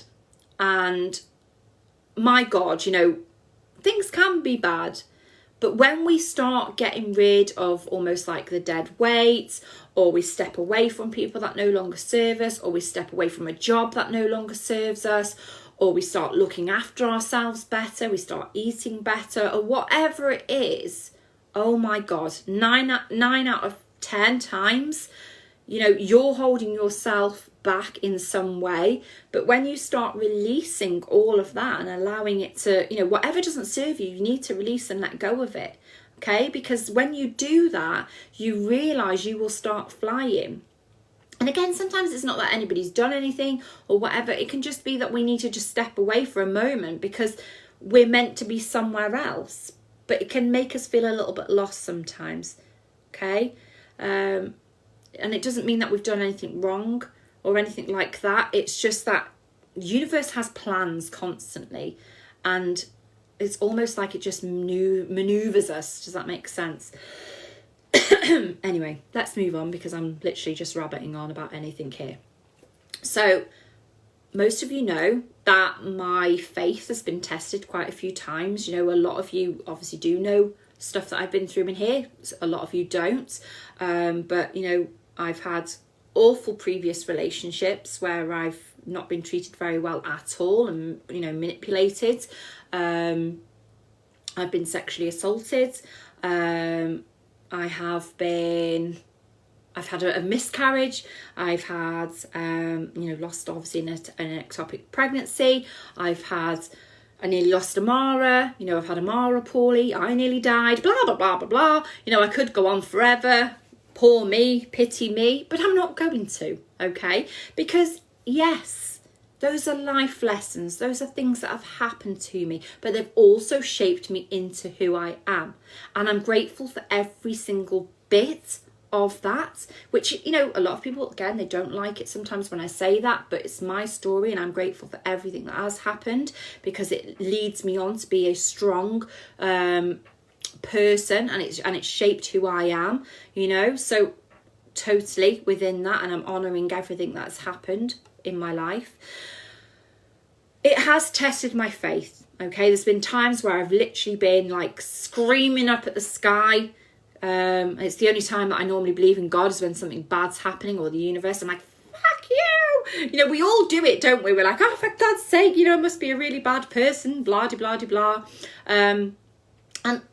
and my God, things can be bad, but when we start getting rid of almost like the dead weight, or we step away from people that no longer serve us, or we step away from a job that no longer serves us, or we start looking after ourselves better, we start eating better, or whatever it is, oh my God, 9 out of 10 times, you're holding yourself back in some way. But when you start releasing all of that and allowing it to, whatever doesn't serve you, you need to release and let go of it. Okay? Because when you do that, you realise you will start flying. And again, sometimes it's not that anybody's done anything or whatever. It can just be that we need to just step away for a moment because we're meant to be somewhere else. But it can make us feel a little bit lost sometimes. Okay? And it doesn't mean that we've done anything wrong or anything like that. It's just that the universe has plans constantly. and it's almost like it just maneuvers us. Does that make sense? Anyway, let's move on, because I'm literally just rabbiting on about anything here. So most of you know that my faith has been tested quite a few times. You know, a lot of you obviously do know stuff that I've been through in here. A lot of you don't. But, you know, I've had awful previous relationships where I've not been treated very well at all and, you know, manipulated. I've been sexually assaulted. I've had a miscarriage. I've had, lost obviously an ectopic pregnancy. I nearly lost Amara. You know, I've had Amara poorly. I nearly died. Blah, blah, blah, blah, blah. You know, I could go on forever. Poor me, pity me. But I'm not going to, okay? Because, yes, those are life lessons. Those are things that have happened to me. But they've also shaped me into who I am. And I'm grateful for every single bit of that, which, you know, a lot of people, again, they don't like it sometimes when I say that, but it's my story, and I'm grateful for everything that has happened, because it leads me on to be a strong person, and it's shaped who I am, you know. So totally within that, and I'm honouring everything that's happened in my life. It has tested my faith, okay? There's been times where I've literally been like screaming up at the sky. It's the only time that I normally believe in God, is when something bad's happening, or the universe. I'm like, fuck you! You know, we all do it, don't we? We're like, oh, for God's sake, you know, I must be a really bad person, blah, de, blah, de, blah. And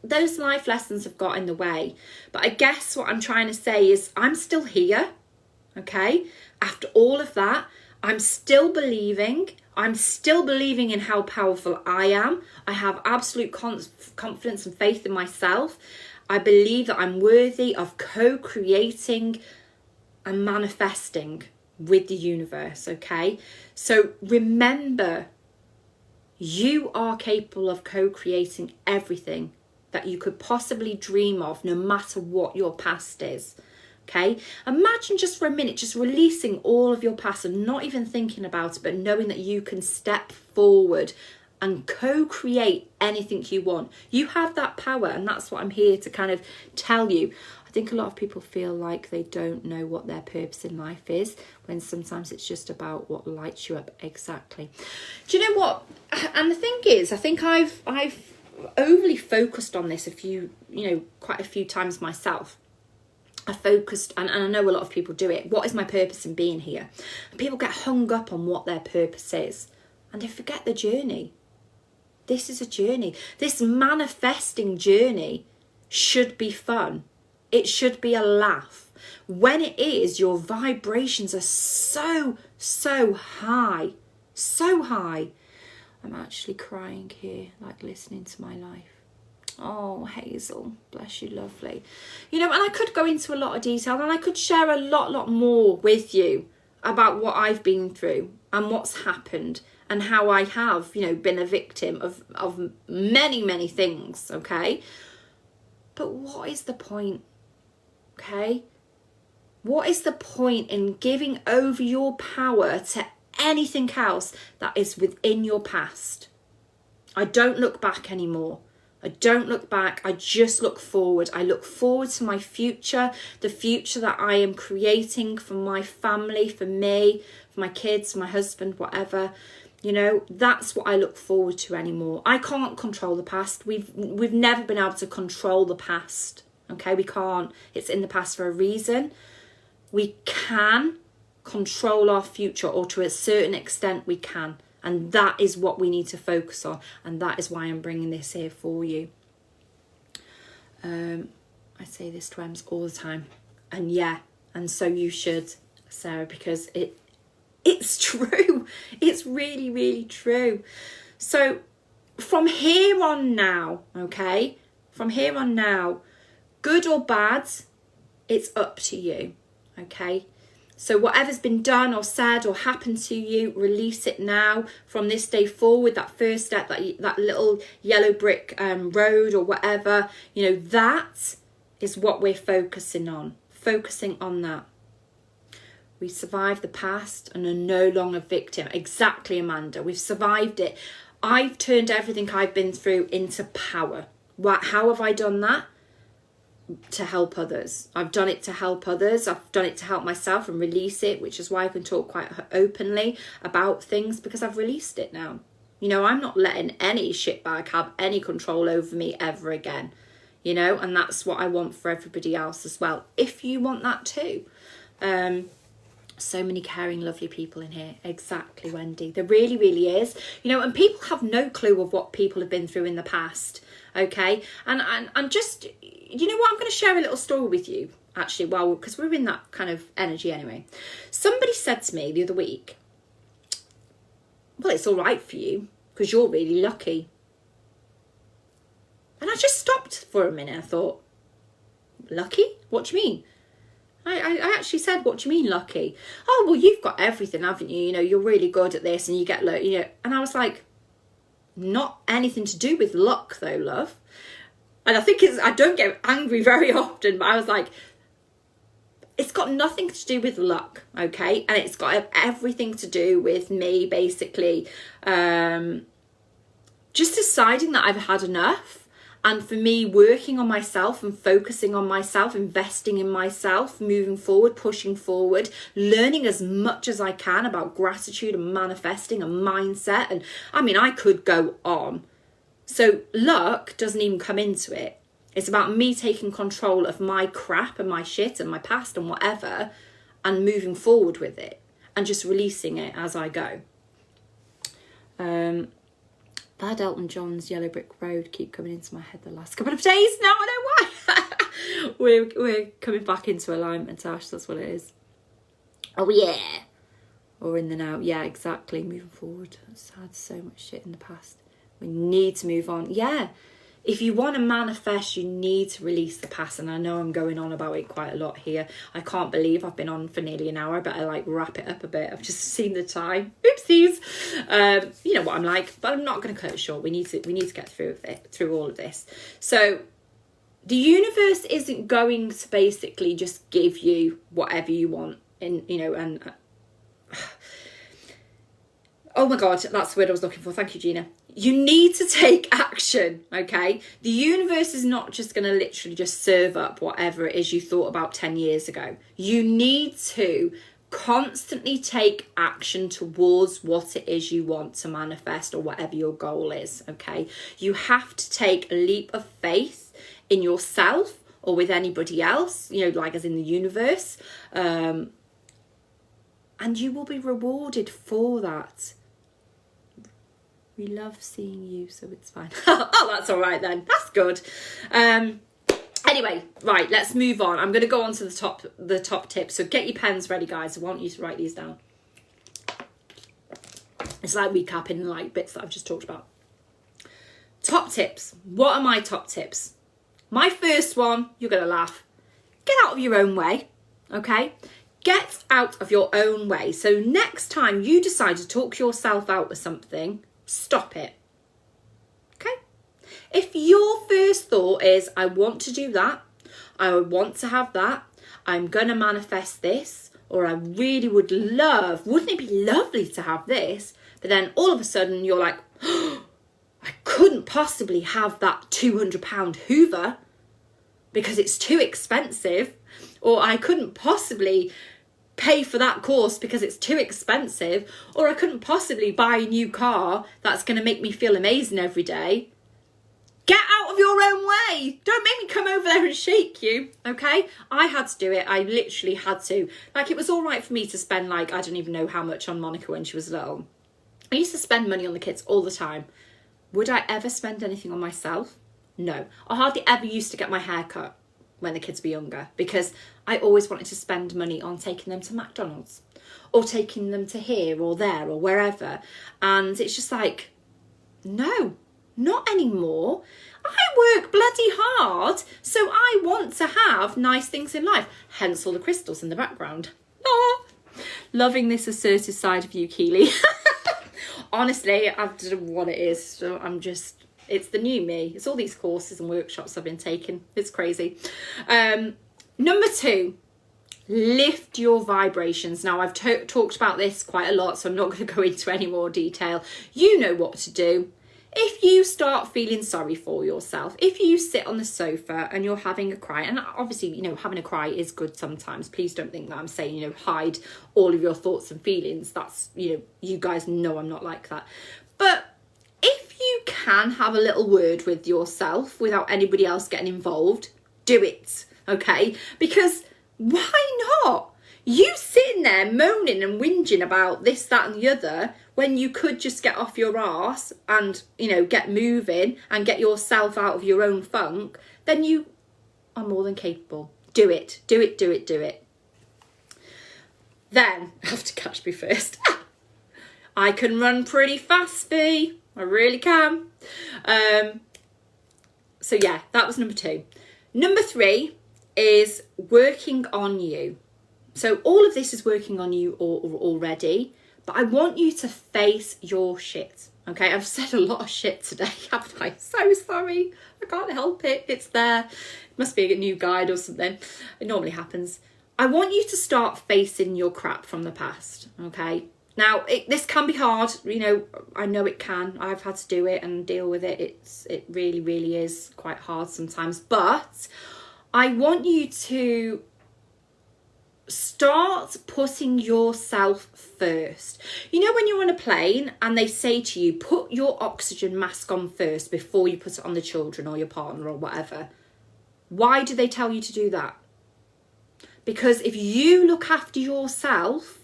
those life lessons have got in the way. But I guess what I'm trying to say is I'm still here, okay? After all of that, I'm still believing in how powerful I am. I have absolute confidence and faith in myself. I believe that I'm worthy of co-creating and manifesting with the universe, okay? So remember, you are capable of co-creating everything that you could possibly dream of, no matter what your past is, okay? Imagine just for a minute, just releasing all of your past and not even thinking about it, but knowing that you can step forward and co-create anything you want. You have that power, and that's what I'm here to kind of tell you. I think a lot of people feel like they don't know what their purpose in life is, when sometimes it's just about what lights you up. Exactly. Do you know what? And the thing is, I think I've overly focused on this quite a few times myself. I focused, and I know a lot of people do it. What is my purpose in being here? And people get hung up on what their purpose is, and they forget the journey. This is a journey. This manifesting journey should be fun. It should be a laugh. When it is, your vibrations are so, so high. So high. I'm actually crying here, like listening to my life. Oh, Hazel, bless you, lovely. You know, and I could go into a lot of detail, and I could share a lot more with you about what I've been through and what's happened, and how I have, you know, been a victim of many things, okay? But what is the point, okay? What is the point in giving over your power to anything else that is within your past? I don't look back anymore. I don't look back. I just look forward. I look forward to my future, the future that I am creating for my family, for me, for my kids, my husband, whatever. You know, that's what I look forward to anymore. I can't control the past. We've never been able to control the past. Okay, we can't. It's in the past for a reason. We can control our future, or to a certain extent we can. And that is what we need to focus on. And that is why I'm bringing this here for you. I say this to Ems all the time. And yeah, and so you should, Sarah, because it's true. It's really, really true. So from here on now, okay, from here on now, good or bad, it's up to you, okay? So whatever's been done or said or happened to you, release it now. From this day forward, that first step, that little yellow brick road or whatever, you know, that is what we're focusing on that. We survived the past and are no longer victim. Exactly, Amanda. We've survived it. I've turned everything I've been through into power. How have I done that? To help others. I've done it to help others. I've done it to help myself and release it, which is why I can talk quite openly about things, because I've released it now. You know, I'm not letting any shitbag have any control over me ever again. You know, and that's what I want for everybody else as well, if you want that too. So many caring, lovely people in here. Exactly, Wendy. There really, really is. You know, and people have no clue of what people have been through in the past. Okay, and just, you know what, I'm going to share a little story with you, actually, because we're in that kind of energy anyway. Somebody said to me the other week, well, it's all right for you because you're really lucky. And I just stopped for a minute. I thought, lucky? What do you mean? I actually said, what do you mean lucky? Oh, well, you've got everything, haven't you? You know, you're really good at this and you get, you know, and I was like, not anything to do with luck though, love. And I think I don't get angry very often, but I was like, it's got nothing to do with luck, okay? And it's got everything to do with me basically just deciding that I've had enough. And for me, working on myself and focusing on myself, investing in myself, moving forward, pushing forward, learning as much as I can about gratitude and manifesting and mindset. And I mean, I could go on. So luck doesn't even come into it. It's about me taking control of my crap and my shit and my past and whatever, and moving forward with it and just releasing it as I go. Bad Elton John's Yellow Brick Road keep coming into my head the last couple of days now. I know why. we're coming back into alignment, Ash. That's what it is. Oh yeah. Or in the now. Yeah, exactly. Moving forward. It's had so much shit in the past. We need to move on. Yeah. If you want to manifest, you need to release the past. And I know I'm going on about it quite a lot here. I can't believe I've been on for nearly an hour. I better like wrap it up a bit. I've just seen the time. Oopsies. You know what I'm like. But I'm not going to cut it short. We need to get through all of this. So the universe isn't going to basically just give you whatever you want. And oh my God, that's the word I was looking for. Thank you, Gina. You need to take action, okay? The universe is not just going to literally just serve up whatever it is you thought about 10 years ago. You need to constantly take action towards what it is you want to manifest or whatever your goal is, okay? You have to take a leap of faith in yourself or with anybody else, you know, like as in the universe, and you will be rewarded for that. We love seeing you, so it's fine. Oh, that's all right then. That's good. Anyway, right, let's move on. I'm going to go on to the top tips. So get your pens ready, guys. I want you to write these down. It's like recapping like bits that I've just talked about. Top tips. What are my top tips? My first one, you're going to laugh. Get out of your own way, okay? Get out of your own way. So next time you decide to talk yourself out of something, stop it. Okay? If your first thought is, I want to do that, I want to have that, I'm going to manifest this, or I really would love, wouldn't it be lovely to have this? But then all of a sudden you're like, oh, I couldn't possibly have that £200 Hoover because it's too expensive, or I couldn't possibly pay for that course because it's too expensive, or I couldn't possibly buy a new car that's going to make me feel amazing every day. Get out of your own way. Don't make me come over there and shake you, okay? I had to do it. I literally had to. Like, it was all right for me to spend, like, I don't even know how much on Monica when she was little. I used to spend money on the kids all the time. Would I ever spend anything on myself? No. I hardly ever used to get my hair cut when the kids were younger, because I always wanted to spend money on taking them to McDonald's or taking them to here or there or wherever. And it's just like, no, not anymore. I work bloody hard, so I want to have nice things in life. Hence all the crystals in the background. Oh, loving this assertive side of you, Keely. Honestly, I don't know what it is. So it's the new me. It's all these courses and workshops I've been taking. It's crazy. Number 2, Lift your vibrations. Now, I've talked about this quite a lot, so I'm not going to go into any more detail. You know what to do. If you start feeling sorry for yourself, if you sit on the sofa and you're having a cry, and obviously, you know, having a cry is good sometimes. Please don't think that I'm saying, you know, hide all of your thoughts and feelings. That's, you know, you guys know I'm not like that. But if you can have a little word with yourself without anybody else getting involved, do it, okay? Because why not? You sitting there moaning and whinging about this, that and the other when you could just get off your arse and, you know, get moving and get yourself out of your own funk, then you are more than capable. Do it, do it, do it, do it. Then, I have to catch me first. I can run pretty fast, Bea. I really can. So yeah, that was number 2. Number 3 is working on you. So all of this is working on you already, but I want you to face your shit. Okay, I've said a lot of shit today, haven't I? So sorry. I can't help it. It's there. It must be a new guide or something. It normally happens. I want you to start facing your crap from the past. Okay. Now, this can be hard. You know, I know it can. I've had to do it and deal with it. It really, really is quite hard sometimes. But I want you to start putting yourself first. You know, when you're on a plane and they say to you, put your oxygen mask on first before you put it on the children or your partner or whatever. Why do they tell you to do that? Because if you look after yourself,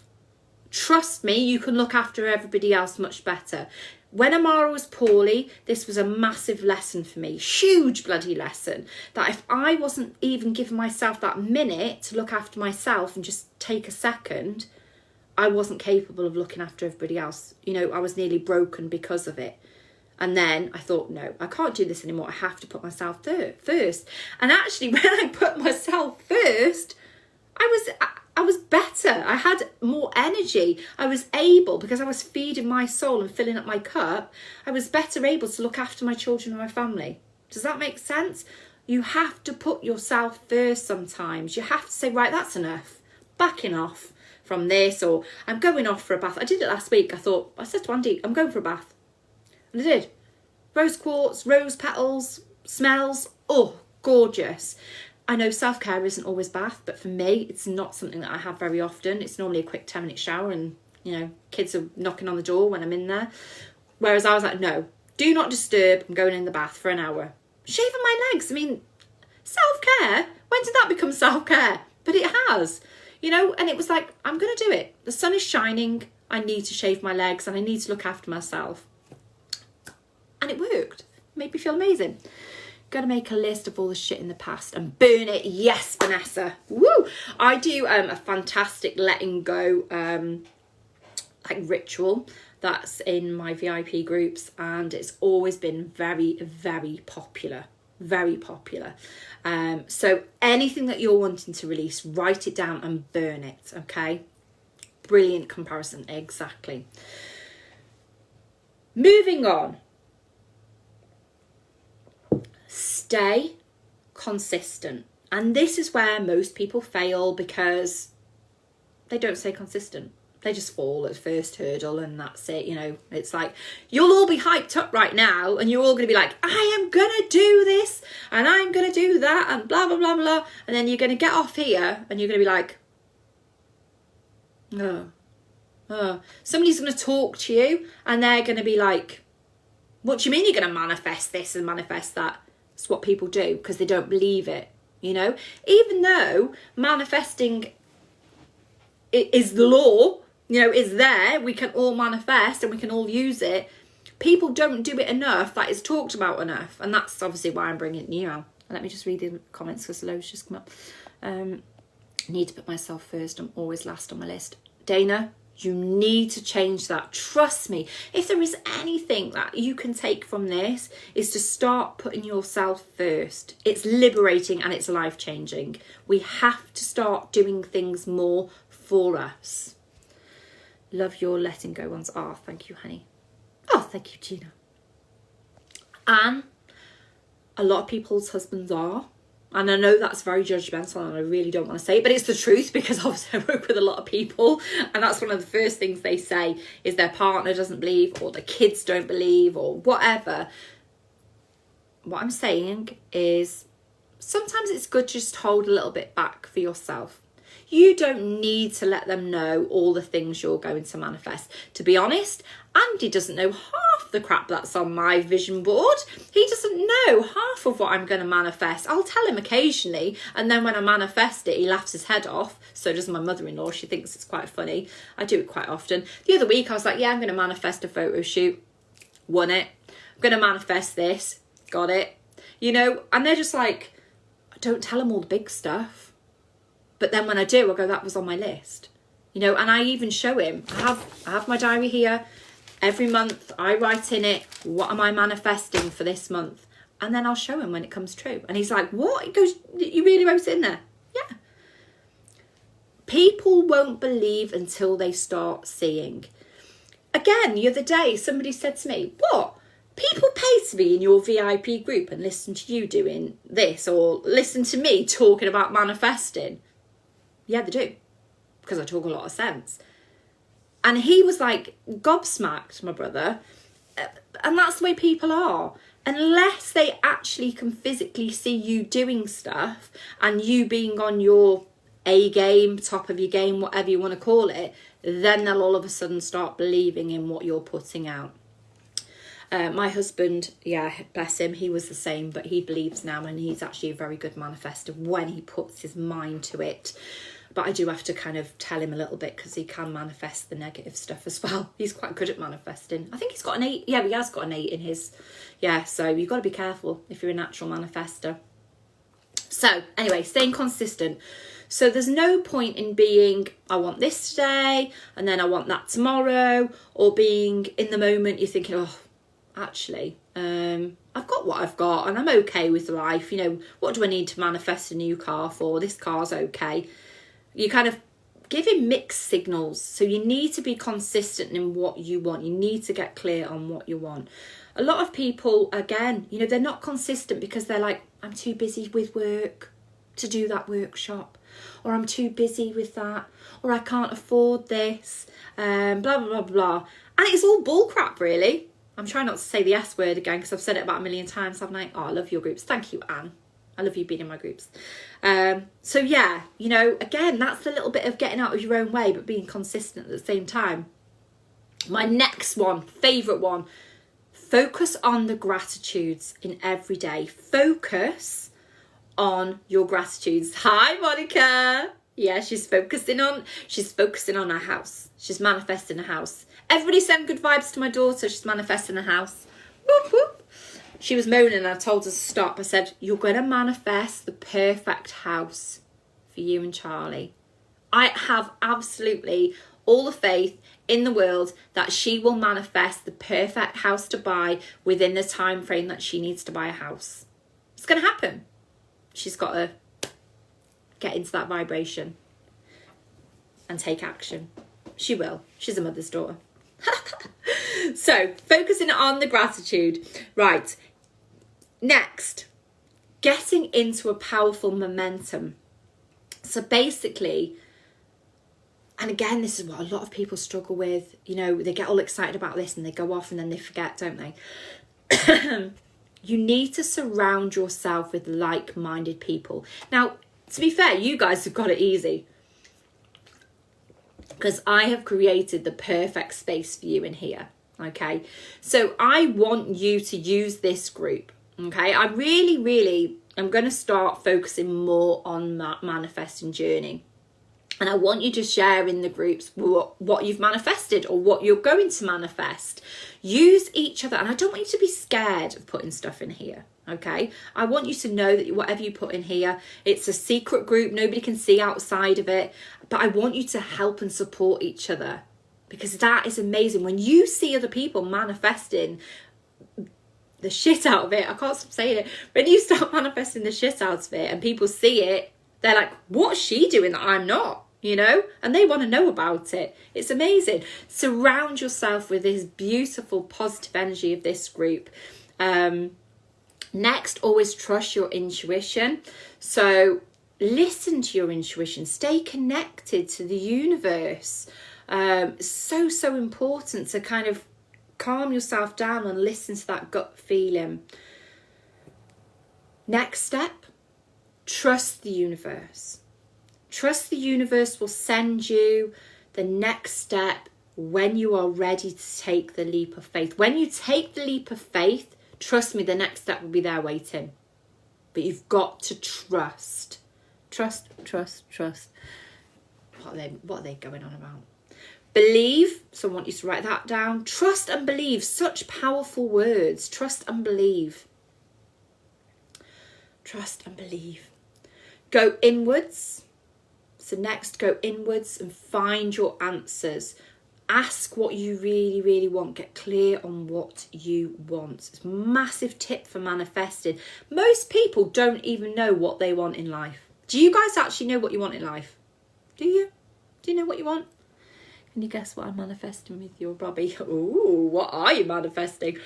trust me, you can look after everybody else much better. When Amara was poorly, this was a massive lesson for me. Huge bloody lesson. That if I wasn't even giving myself that minute to look after myself and just take a second, I wasn't capable of looking after everybody else. You know, I was nearly broken because of it. And then I thought, no, I can't do this anymore. I have to put myself first. And actually, when I put myself first, I was better. I had more energy. I was able, because I was feeding my soul and filling up my cup, I was better able to look after my children and my family. Does that make sense? You have to put yourself first sometimes. You have to say, right, that's enough. Backing off from this, or I'm going off for a bath. I did it last week. I said to Andy, I'm going for a bath. And I did. Rose quartz, rose petals, smells. Oh, gorgeous. I know self-care isn't always bath, but for me, it's not something that I have very often. It's normally a quick 10-minute shower and, you know, kids are knocking on the door when I'm in there. Whereas I was like, no, do not disturb. I'm going in the bath for an hour. Shaving my legs. I mean, self-care. When did that become self-care? But it has, you know, and it was like, I'm going to do it. The sun is shining. I need to shave my legs and I need to look after myself. And it worked. It made me feel amazing. Got to make a list of all the shit in the past and burn it. Yes, Vanessa. Woo! I do a fantastic letting go like ritual that's in my VIP groups, and it's always been very, very popular. Very popular. So anything that you're wanting to release, write it down and burn it. Okay. Brilliant comparison. Exactly. Moving on. Stay consistent. And this is where most people fail because they don't stay consistent. They just fall at the first hurdle and that's it. You know, it's like, you'll all be hyped up right now and you're all going to be like, I am going to do this and I'm going to do that and blah, blah, blah, blah. And then you're going to get off here and you're going to be like, somebody's going to talk to you and they're going to be like, what do you mean you're going to manifest this and manifest that? It's what people do because they don't believe it, you know? Even though manifesting is the law, you know, is there, we can all manifest and we can all use it. People don't do it enough, that is talked about enough. And that's obviously why I'm bringing it new. Let me just read the comments because loads just come up. Need to put myself first. I'm always last on my list. Dana, you need to change that. Trust me. If there is anything that you can take from this, is to start putting yourself first. It's liberating and it's life-changing. We have to start doing things more for us. Love your letting go ones. Oh, thank you, honey. Oh, thank you, Gina. And a lot of people's husbands are. And I know that's very judgmental and I really don't want to say it, but it's the truth, because obviously I work with a lot of people and that's one of the first things they say is their partner doesn't believe or the kids don't believe or whatever. What I'm saying is sometimes it's good to just hold a little bit back for yourself. You don't need to let them know all the things you're going to manifest. To be honest, Andy doesn't know half the crap that's on my vision board. He doesn't know half of what I'm going to manifest. I'll tell him occasionally, and then when I manifest it, he laughs his head off. So does my mother-in-law. She thinks it's quite funny. I do it quite often. The other week I was like, yeah, I'm going to manifest a photo shoot. Won it. I'm going to manifest this. Got it. You know, and they're just like, don't tell them all the big stuff. But then when I do, I go, that was on my list. You know, and I even show him, I have my diary here. Every month I write in it, what am I manifesting for this month? And then I'll show him when it comes true. And he's like, what? He goes, you really wrote it in there? Yeah. People won't believe until they start seeing. Again, the other day, somebody said to me, what? People pay to be in your VIP group and listen to you doing this or listen to me talking about manifesting. Yeah, they do, because I talk a lot of sense. And he was like gobsmacked, my brother. And that's the way people are. Unless they actually can physically see you doing stuff and you being on your A game, top of your game, whatever you want to call it, then they'll all of a sudden start believing in what you're putting out. My husband, yeah, bless him, he was the same, but he believes now and he's actually a very good manifester when he puts his mind to it. But I do have to kind of tell him a little bit because he can manifest the negative stuff as well. He's quite good at manifesting. I think he's got an 8. Yeah, he has got an 8 in his. Yeah, so you've got to be careful if you're a natural manifester. So anyway, staying consistent. So there's no point in being, I want this today and then I want that tomorrow, or being in the moment you're thinking, oh, actually, I've got what I've got and I'm okay with life. You know, what do I need to manifest a new car for? This car's okay. You kind of giving mixed signals. So you need to be consistent in what you want. You need to get clear on what you want. A lot of people, again, you know, they're not consistent because they're like, I'm too busy with work to do that workshop, or I'm too busy with that, or I can't afford this, blah, blah, blah, blah. And it's all bullcrap, really. I'm trying not to say the S word again because I've said it about a million times, haven't I? Oh, I love your groups. Thank you, Anne. I love you being in my groups. So yeah, you know, again, that's a little bit of getting out of your own way, but being consistent at the same time. My next one, favourite one, focus on the gratitudes in every day. Focus on your gratitudes. Hi, Monica. Yeah, she's focusing on her house. She's manifesting a house. Everybody send good vibes to my daughter. She's manifesting a house. Whoop, whoop. She was moaning and I told her to stop. I said, you're going to manifest the perfect house for you and Charlie. I have absolutely all the faith in the world that she will manifest the perfect house to buy within the time frame that she needs to buy a house. It's going to happen. She's got to get into that vibration and take action. She will. She's a mother's daughter. So, focusing on the gratitude. Right. Next, getting into a powerful momentum. So basically, and again, this is what a lot of people struggle with. You know, they get all excited about this and they go off and then they forget, don't they? You need to surround yourself with like-minded people. Now, to be fair, you guys have got it easy, because I have created the perfect space for you in here. Okay, so I want you to use this group. Okay, I really am going to start focusing more on that manifesting journey. And I want you to share in the groups what you've manifested or what you're going to manifest. Use each other. And I don't want you to be scared of putting stuff in here. Okay, I want you to know that whatever you put in here, it's a secret group. Nobody can see outside of it. But I want you to help and support each other, because that is amazing. When you see other people manifesting the shit out of it, I can't stop saying it. When you start manifesting the shit out of it and people see it, they're like, what's she doing that I'm not? You know, and they want to know about it. It's amazing. Surround yourself with this beautiful positive energy of this group. Next, always trust your intuition. So listen to your intuition, stay connected to the universe. So important to kind of calm yourself down and listen to that gut feeling. Next step, trust the universe. Trust the universe will send you the next step when you are ready to take the leap of faith. When you take the leap of faith, trust me, the next step will be there waiting. But you've got to trust. Trust. What are they going on about? Believe. So I want you to write that down. Trust and believe. Such powerful words. Trust and believe. Trust and believe. Go inwards. So next, go inwards and find your answers. Ask what you really, really want. Get clear on what you want. It's a massive tip for manifesting. Most people don't even know what they want in life. Do you guys actually know what you want in life? Do you? Do you know what you want? Can you guess what I'm manifesting with your Robbie? Ooh, what are you manifesting?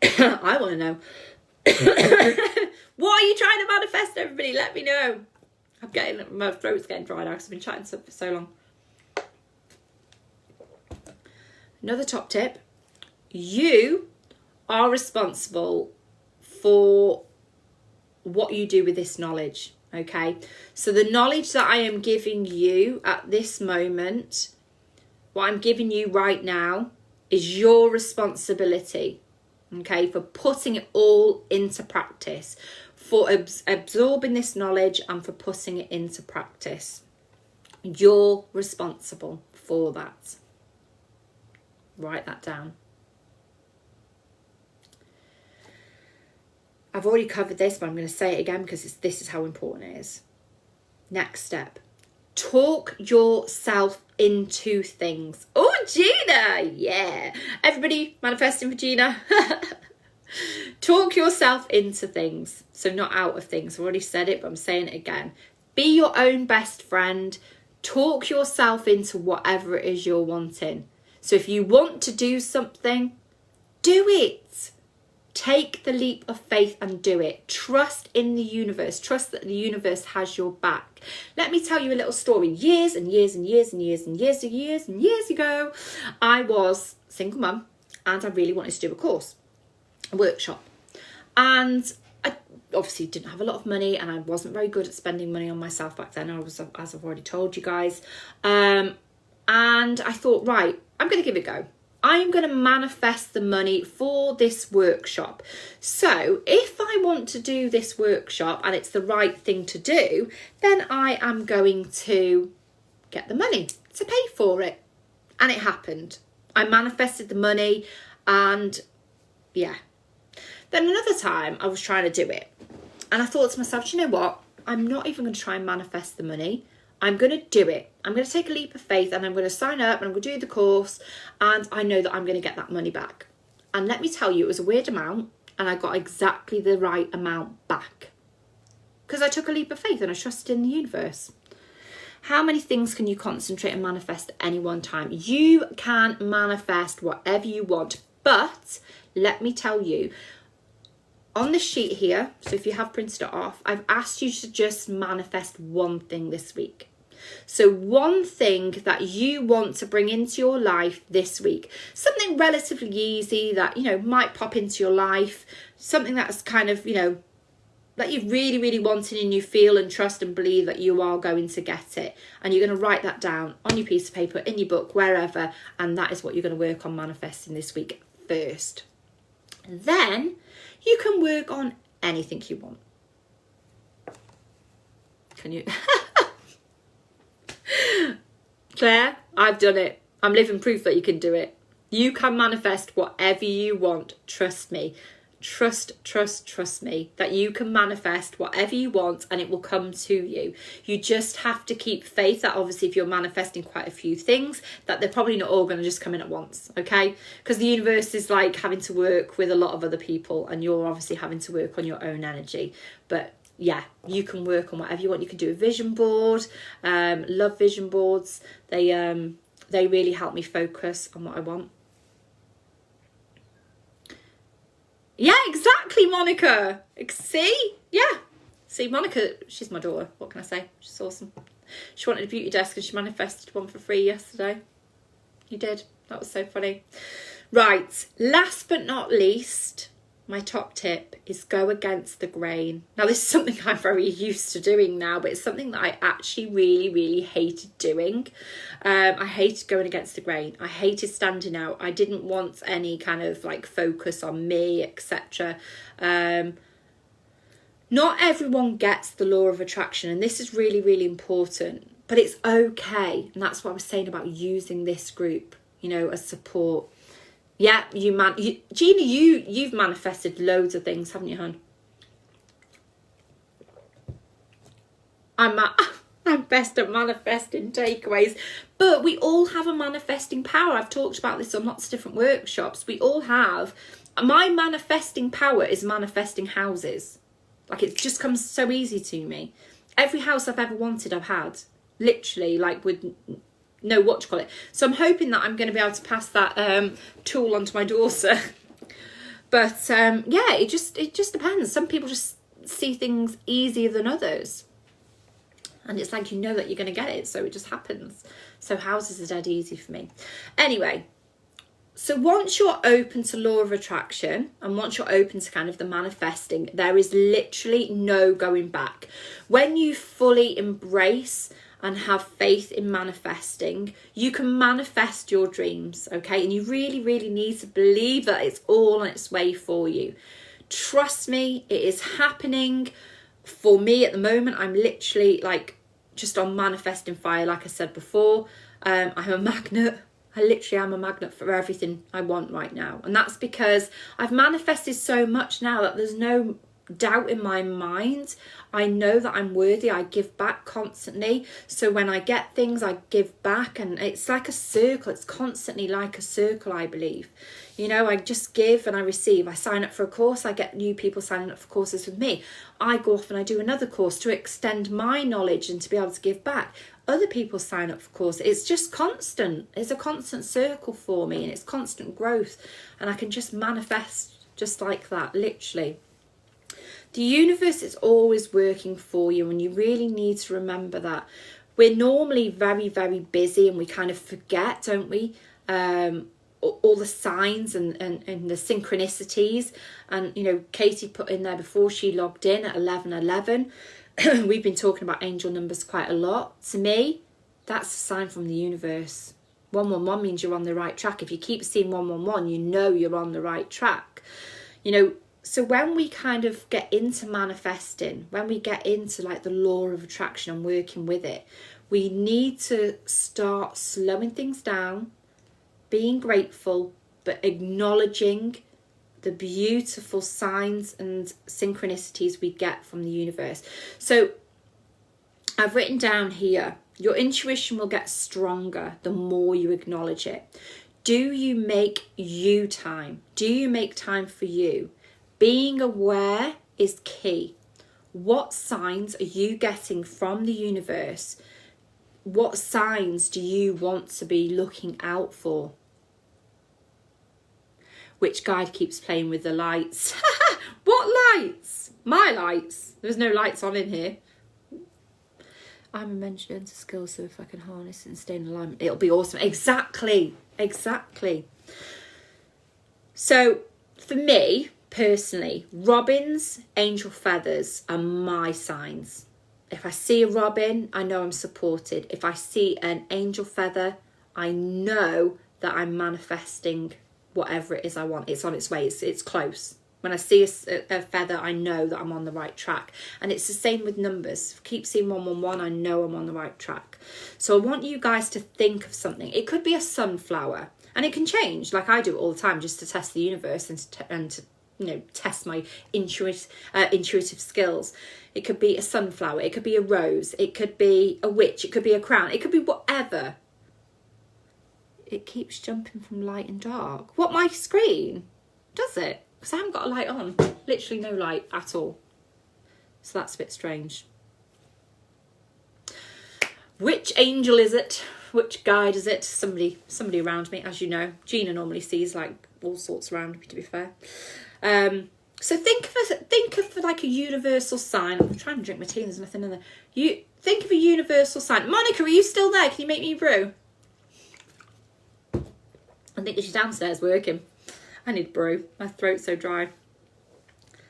I want to know. What are you trying to manifest, everybody? Let me know. My throat's getting dry now because I've been chatting for so long. Another top tip. You are responsible for what you do with this knowledge, okay? So the knowledge that I am giving you at this moment, what I'm giving you right now, is your responsibility, okay, for putting it all into practice, for absorbing this knowledge and for putting it into practice. You're responsible for that. Write that down. I've already covered this, but I'm going to say it again because this is how important it is. Next step. Talk yourself into things. Oh, Gina! Yeah. Everybody manifesting for Gina. Talk yourself into things. So not out of things. I've already said it, but I'm saying it again. Be your own best friend. Talk yourself into whatever it is you're wanting. So if you want to do something, do it. Take the leap of faith and do it. Trust in the universe. Trust that the universe has your back. Let me tell you a little story. Years ago, I was a single mum and I really wanted to do a course, a workshop. And I obviously didn't have a lot of money and I wasn't very good at spending money on myself back then. I was, as I've already told you guys. And I thought, right, I'm going to give it a go. I'm going to manifest the money for this workshop. So if I want to do this workshop and it's the right thing to do, then I am going to get the money to pay for it. And it happened. I manifested the money and yeah. Then another time I was trying to do it and I thought to myself, you know what? I'm not even going to try and manifest the money. I'm going to do it. I'm going to take a leap of faith and I'm going to sign up and I'm going to do the course and I know that I'm going to get that money back. And let me tell you, it was a weird amount and I got exactly the right amount back because I took a leap of faith and I trusted in the universe. How many things can you concentrate and manifest at any one time? You can manifest whatever you want, but let me tell you, on the sheet here, so if you have printed it off, I've asked you to just manifest one thing this week. So one thing that you want to bring into your life this week, something relatively easy that, you know, might pop into your life, something that's kind of, you know, that you really, really wanted and you feel and trust and believe that you are going to get it. And you're going to write that down on your piece of paper, in your book, wherever. And that is what you're going to work on manifesting this week first. Then you can work on anything you want. Can you? Claire, I've done it. I'm living proof that you can do it. You can manifest whatever you want. Trust me. Trust me that you can manifest whatever you want and it will come to you. You just have to keep faith that obviously if you're manifesting quite a few things, that they're probably not all going to just come in at once, okay? Because the universe is like having to work with a lot of other people and you're obviously having to work on your own energy. But yeah, you can work on whatever you want. You can do a vision board. Love vision boards. They really help me focus on what I want. Yeah, exactly, Monica. See? Yeah. See, Monica, she's my daughter. What can I say? She's awesome. She wanted a beauty desk and she manifested one for free yesterday. You did. That was so funny. Right. Last but not least, my top tip is go against the grain. Now, this is something I'm very used to doing now, but it's something that I actually really, really hated doing. I hated going against the grain. I hated standing out. I didn't want any kind of like focus on me, etc. Not everyone gets the law of attraction, and this is really, really important, but it's okay. And that's what I was saying about using this group, you know, as support. Yeah, Gina, you've manifested loads of things, haven't you, hon? I'm best at manifesting takeaways, but we all have a manifesting power. I've talked about this on lots of different workshops. We all have. My manifesting power is manifesting houses. Like, it just comes so easy to me. Every house I've ever wanted, I've had. Literally, like, with no, what do you call it? So I'm hoping that I'm going to be able to pass that tool on to my daughter. But, yeah, it just depends. Some people just see things easier than others. And it's like, you know that you're going to get it, so it just happens. So houses are dead easy for me. Anyway, so once you're open to law of attraction and once you're open to kind of the manifesting, there is literally no going back. When you fully embrace and have faith in manifesting, you can manifest your dreams, okay? And you really, really need to believe that it's all on its way for you. Trust me, it is happening. For me at the moment, I'm literally like just on manifesting fire, like I said before. I'm a magnet. I literally am a magnet for everything I want right now. And that's because I've manifested so much now that there's no doubt in my mind. I know that I'm worthy. I give back constantly. So when I get things, I give back. And it's like a circle. It's constantly like a circle, I believe. You know, I just give and I receive. I sign up for a course. I get new people signing up for courses with me. I go off and I do another course to extend my knowledge and to be able to give back. Other people sign up for courses. It's just constant. It's a constant circle for me and it's constant growth. And I can just manifest just like that, literally. The universe is always working for you, and you really need to remember that. We're normally very, very busy and we kind of forget, don't we? All the signs and the synchronicities. And, you know, Katie put in there before she logged in at 11:11. We've been talking about angel numbers quite a lot. To me, that's a sign from the universe. 111 means you're on the right track. If you keep seeing 111, you know you're on the right track. You know, so when we kind of get into manifesting, when we get into like the law of attraction and working with it, we need to start slowing things down, being grateful, but acknowledging the beautiful signs and synchronicities we get from the universe. So I've written down here, your intuition will get stronger the more you acknowledge it. Do you make you time? Do you make time for you? Being aware is key. What signs are you getting from the universe? What signs do you want to be looking out for? Which guide keeps playing with the lights? What lights? My lights. There's no lights on in here. I'm a mentor into skills, so if I can harness it and stay in alignment, it'll be awesome. Exactly. So for me, personally, robins, angel feathers are my signs. If I see a robin, I know I'm supported. If I see an angel feather, I know that I'm manifesting whatever it is I want. It's on its way. It's close. When I see a feather, I know that I'm on the right track. And it's the same with numbers. If I keep seeing 111, I know I'm on the right track. So I want you guys to think of something. It could be a sunflower. And it can change, like I do all the time, just to test the universe and to you know, test my intuitive skills. It could be a sunflower. It could be a rose. It could be a witch. It could be a crown. It could be whatever. It keeps jumping from light and dark. What, my screen? Does it? Because I haven't got a light on. Literally no light at all. So that's a bit strange. Which angel is it? Which guide is it? Somebody around me, as you know. Gina normally sees like all sorts around me, to be fair. So think of like a universal sign. I'm trying to drink my tea, there's nothing in there. You think of a universal sign. Monica, are you still there? Can you make me a brew? I think she's downstairs working. I need brew. My throat's so dry.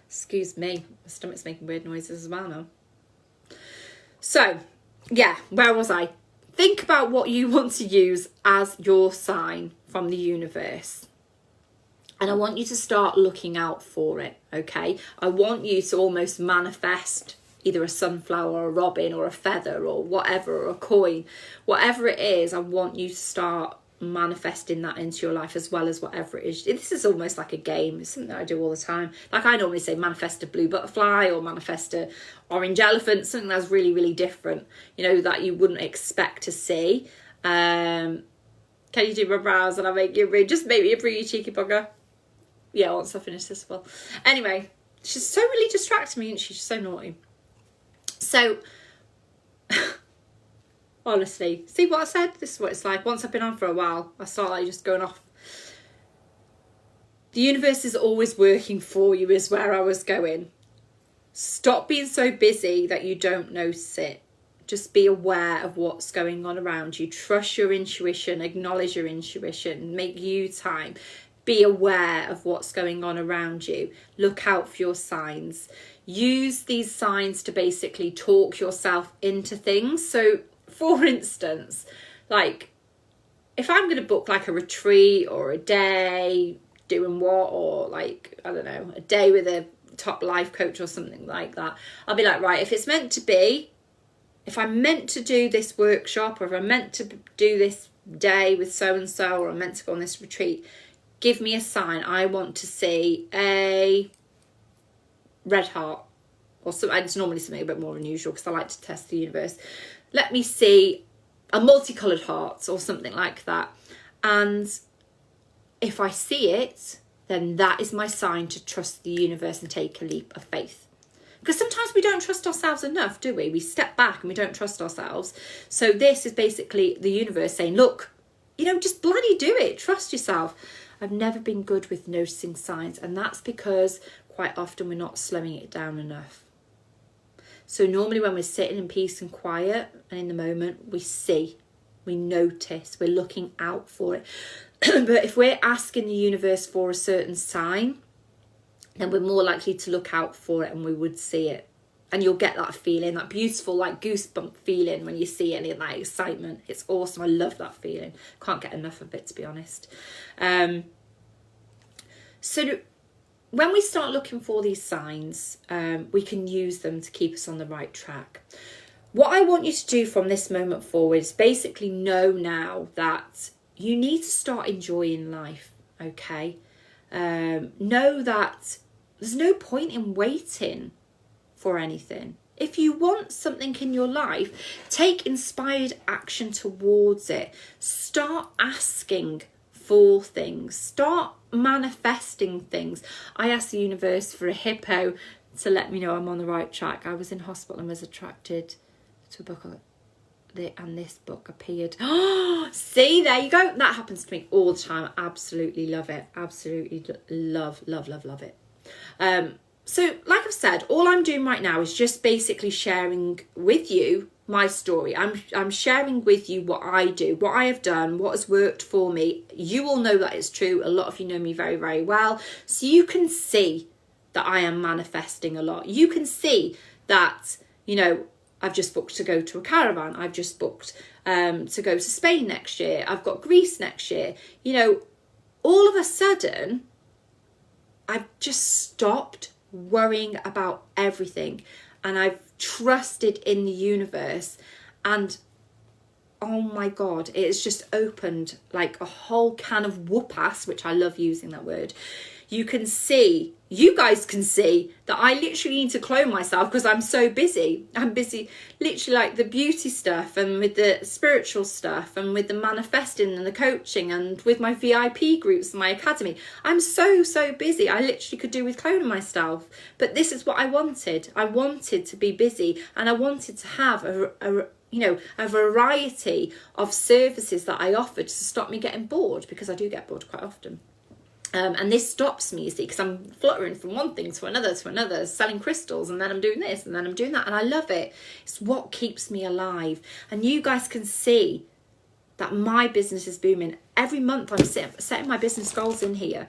Excuse me. My stomach's making weird noises as well now. So, yeah, where was I? Think about what you want to use as your sign from the universe. And I want you to start looking out for it, okay? I want you to almost manifest either a sunflower or a robin or a feather or whatever, or a coin. Whatever it is, I want you to start manifesting that into your life, as well as whatever it is. This is almost like a game. It's something that I do all the time. Like I normally say manifest a blue butterfly or manifest a orange elephant, something that's really, really different, you know, that you wouldn't expect to see. Can you do my brows and I'll make you a brew? Just make me a brew, you cheeky bugger. Yeah, once I finish this one. Anyway, she's so really distracting me, and she's so naughty. So, honestly, see what I said? This is what it's like. Once I've been on for a while, I start like just going off. The universe is always working for you is where I was going. Stop being so busy that you don't notice it. Just be aware of what's going on around you. Trust your intuition. Acknowledge your intuition. Make you time. Be aware of what's going on around you. Look out for your signs. Use these signs to basically talk yourself into things. So, for instance, like if I'm going to book like a retreat or a day doing what, or like, I don't know, a day with a top life coach or something like that, I'll be like, right, if it's meant to be, if I'm meant to do this workshop, or if I'm meant to do this day with so-and-so, or I'm meant to go on this retreat, give me a sign. I want to see a red heart, or something. It's normally something a bit more unusual because I like to test the universe. Let me see a multicoloured heart or something like that. And if I see it, then that is my sign to trust the universe and take a leap of faith. Because sometimes we don't trust ourselves enough, do we? We step back and we don't trust ourselves. So this is basically the universe saying, look, you know, just bloody do it. Trust yourself. I've never been good with noticing signs, and that's because quite often we're not slowing it down enough. So normally when we're sitting in peace and quiet and in the moment, we see, we notice, we're looking out for it. But if we're asking the universe for a certain sign, then we're more likely to look out for it and we would see it. And you'll get that feeling, that beautiful like goosebump feeling when you see it, and that excitement. It's awesome. I love that feeling. Can't get enough of it, to be honest. So when we start looking for these signs, we can use them to keep us on the right track. What I want you to do from this moment forward is basically know now that you need to start enjoying life, okay? Know that there's no point in waiting for anything. If you want something in your life, take inspired action towards it. Start asking for things. Start manifesting things. I asked the universe for a hippo to let me know I'm on the right track. I was in hospital and was attracted to a book, and this book appeared. Oh, see, there you go. That happens to me all the time. I absolutely love it. Absolutely love it. So, like I've said, all I'm doing right now is just basically sharing with you my story. I'm sharing with you what I do, what I have done, what has worked for me. You all know that it's true. A lot of you know me very, very well. So you can see that I am manifesting a lot. You can see that, you know, I've just booked to go to a caravan. I've just booked to go to Spain next year. I've got Greece next year. You know, all of a sudden, I've just stopped worrying about everything, and I've trusted in the universe, and oh my God, it has just opened like a whole can of whoop-ass, which I love using that word. You guys can see that I literally need to clone myself because I'm so busy. I'm busy literally like the beauty stuff and with the spiritual stuff and with the manifesting and the coaching and with my VIP groups and my academy. I'm so busy. I literally could do with cloning myself. But this is what I wanted. I wanted to be busy, and I wanted to have a variety of services that I offered to stop me getting bored, because I do get bored quite often. And this stops me, you see, because I'm fluttering from one thing to another, selling crystals, and then I'm doing this, and then I'm doing that, and I love it. It's what keeps me alive. And you guys can see that my business is booming. Every month I'm setting my business goals in here.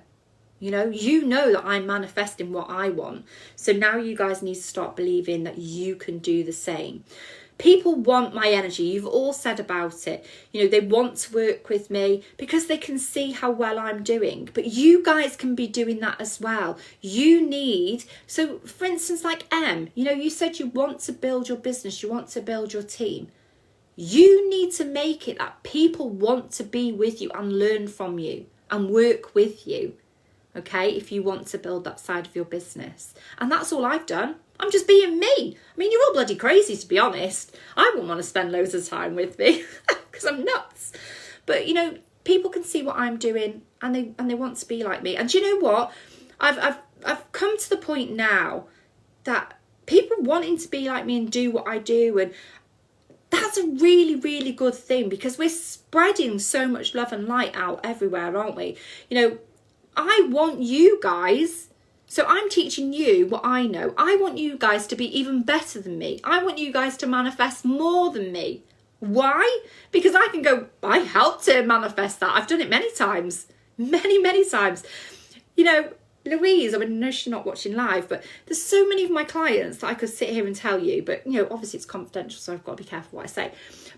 You know that I'm manifesting what I want. So now you guys need to start believing that you can do the same. People want my energy. You've all said about it. They want to work with me because they can see how well I'm doing. But you guys can be doing that as well. So for instance, like you said you want to build your business. You want to build your team. You need to make it that people want to be with you and learn from you and work with you. Okay, if you want to build that side of your business. And that's all I've done. I'm just being me. I mean, you're all bloody crazy, to be honest. I wouldn't want to spend loads of time with me because I'm nuts. But, people can see what I'm doing and they want to be like me. And do you know what? I've come to the point now that people wanting to be like me and do what I do, and that's a really, really good thing, because we're spreading so much love and light out everywhere, aren't we? I want you guys, so I'm teaching you what I know. I want you guys to be even better than me. I want you guys to manifest more than me. Why? Because I can go, I helped to manifest that. I've done it many times. Many times. Louise, I know she's not watching live, but there's so many of my clients that I could sit here and tell you, but obviously it's confidential, so I've got to be careful what I say.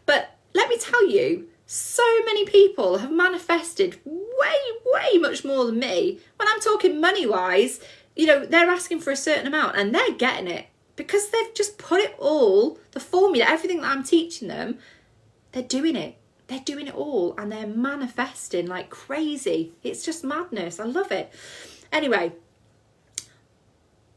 But let me tell you, so many people have manifested way much more than me. When I'm talking money wise, they're asking for a certain amount and they're getting it because they've just put it all, the formula, everything that I'm teaching them, they're doing it. They're doing it all and they're manifesting like crazy. It's just madness. I love it. Anyway,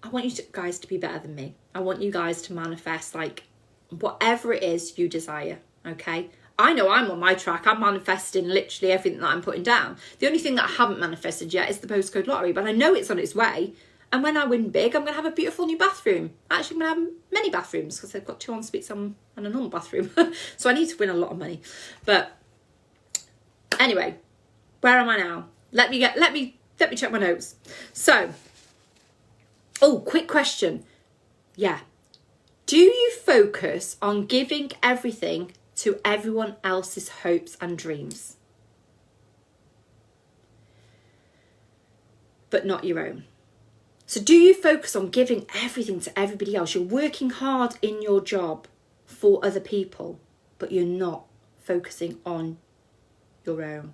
I want you guys to be better than me. I want you guys to manifest like whatever it is you desire, okay? I know I'm on my track. I'm manifesting literally everything that I'm putting down. The only thing that I haven't manifested yet is the postcode lottery, but I know it's on its way. And when I win big, I'm going to have a beautiful new bathroom. Actually, I'm going to have many bathrooms because I've got 2 en-suites and a normal bathroom. So I need to win a lot of money. But anyway, where am I now? Let me check my notes. So, quick question. Yeah. Do you focus on giving everything to everyone else's hopes and dreams, but not your own? So do you focus on giving everything to everybody else? You're working hard in your job for other people, but you're not focusing on your own.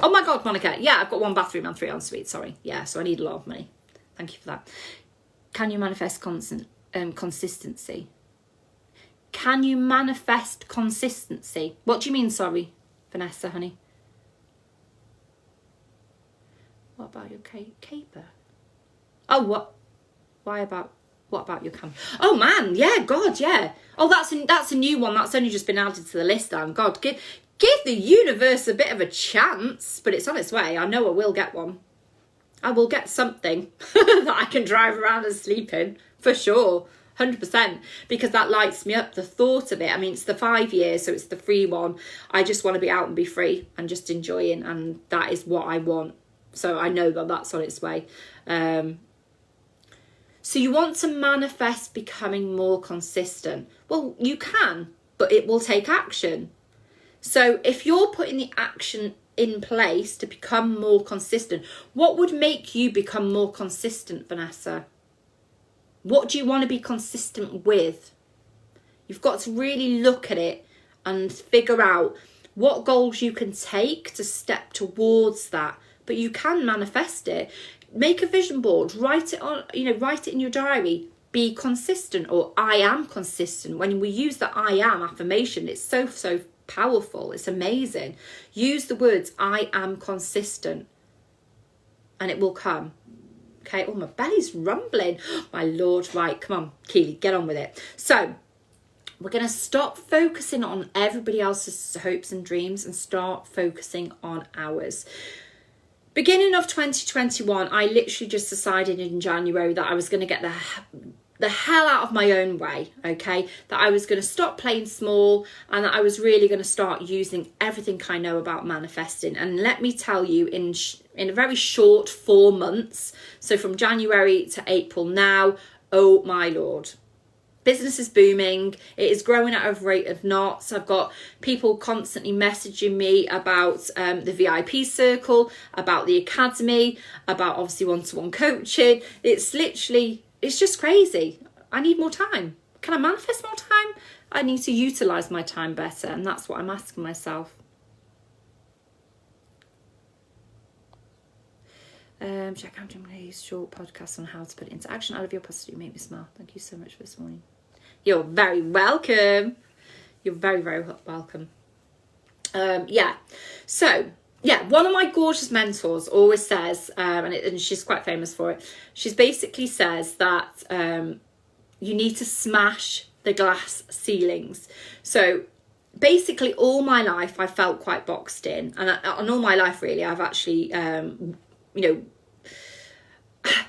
Oh my God, Monica. Yeah, I've got 1 bathroom and 3 en-suites. Sorry. Yeah, so I need a lot of money. Thank you for that. Can you manifest consistency? Can you manifest consistency? What do you mean, sorry, Vanessa, honey? What about your caper? Oh, what? What about your camera? Oh man, yeah, God, yeah. Oh, that's a new one. That's only just been added to the list. God, give the universe a bit of a chance, but it's on its way. I know I will get one. I will get something that I can drive around and sleep in, for sure. 100%, because that lights me up, the thought of it. I mean, it's the 5 years, so it's the free one. I just want to be out and be free and just enjoying, and that is what I want. So I know that that's on its way. So you want to manifest becoming more consistent. Well, you can, but it will take action. So if you're putting the action in place to become more consistent, what would make you become more consistent, Vanessa? What do you want to be consistent with? You've got to really look at it and figure out what goals you can take to step towards that. But you can manifest it. Make a vision board, write it in your diary. Be consistent, or I am consistent. When we use the I am affirmation, it's so powerful. It's amazing. Use the words I am consistent and it will come. Okay, oh, my belly's rumbling. My Lord, right, come on, Keely, get on with it. So we're going to stop focusing on everybody else's hopes and dreams and start focusing on ours. Beginning of 2021, I literally just decided in January that I was going to get the the hell out of my own way, okay? That I was going to stop playing small and that I was really going to start using everything I know about manifesting. And let me tell you, in a very short 4 months, so from January to April now, oh my Lord. Business is booming. It is growing at a rate of knots. I've got people constantly messaging me about the VIP circle, about the academy, about obviously one-to-one coaching. It's just crazy. I need more time. Can I manifest more time? I need to utilise my time better, and that's what I'm asking myself. Check out Jim's short podcast on how to put it into action. I love your positivity. You make me smile. Thank you so much for this morning. You're very welcome. You're very, very welcome. So, one of my gorgeous mentors always says, and she's quite famous for it, she basically says that you need to smash the glass ceilings. So basically all my life I felt quite boxed in, and all my life really I've actually,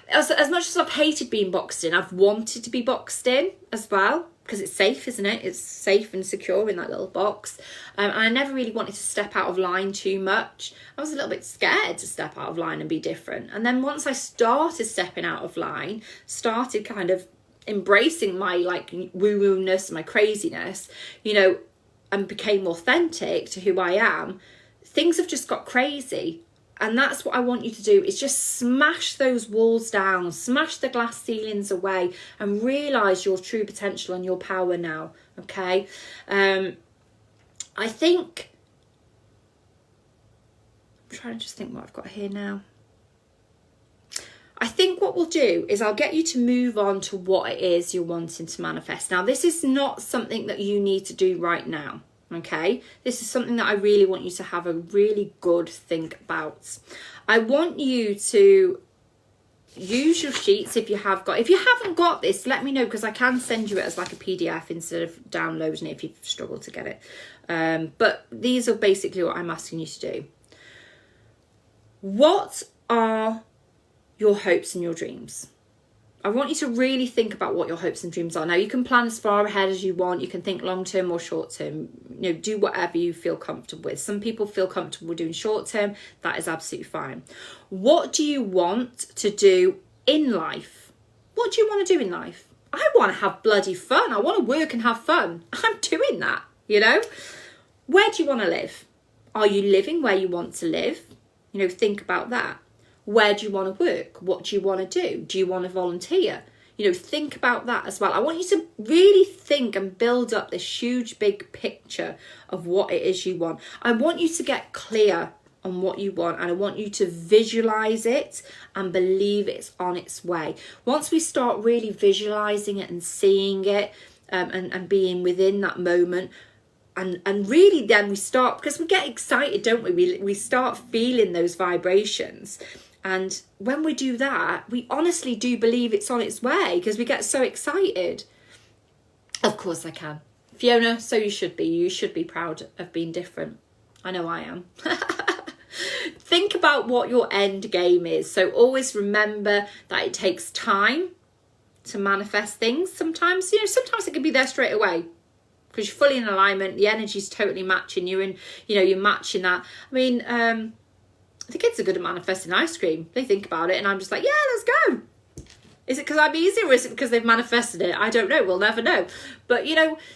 as much as I've hated being boxed in, I've wanted to be boxed in as well, because it's safe, isn't it? It's safe and secure in that little box. And I never really wanted to step out of line too much. I was a little bit scared to step out of line and be different. And then once I started stepping out of line, started kind of embracing my like woo-woo-ness, my craziness, and became authentic to who I am, things have just got crazy. And that's what I want you to do, is just smash those walls down, smash the glass ceilings away, and realise your true potential and your power now, okay? I think, I'm trying to just think what I've got here now. I think what we'll do is I'll get you to move on to what it is you're wanting to manifest. Now, this is not something that you need to do right now. Okay, this is something that I really want you to have a really good think about. I want you to use your sheets if you have got. If you haven't got this, let me know, because I can send you it as like a PDF instead of downloading it if you've struggled to get it. But these are basically what I'm asking you to do. What are your hopes and your dreams? I want you to really think about what your hopes and dreams are. Now, you can plan as far ahead as you want. You can think long term or short term. Do whatever you feel comfortable with. Some people feel comfortable doing short term. That is absolutely fine. What do you want to do in life? What do you want to do in life? I want to have bloody fun. I want to work and have fun. I'm doing that, Where do you want to live? Are you living where you want to live? Think about that. Where do you want to work? What do you want to do? Do you want to volunteer? Think about that as well. I want you to really think and build up this huge, big picture of what it is you want. I want you to get clear on what you want, and I want you to visualize it and believe it's on its way. Once we start really visualizing it and seeing it and being within that moment, and really then we start, because we get excited, don't we? We start feeling those vibrations. And when we do that, we honestly do believe it's on its way, because we get so excited. Of course I can. Fiona, so you should be. You should be proud of being different. I know I am. Think about what your end game is. So always remember that it takes time to manifest things. Sometimes it can be there straight away, because you're fully in alignment. The energy's totally matching you, and you're matching that. I mean, the kids are good at manifesting ice cream. They think about it and I'm just like, yeah, let's go. Is it because I'm easy, or is it because they've manifested it? I don't know. We'll never know. But,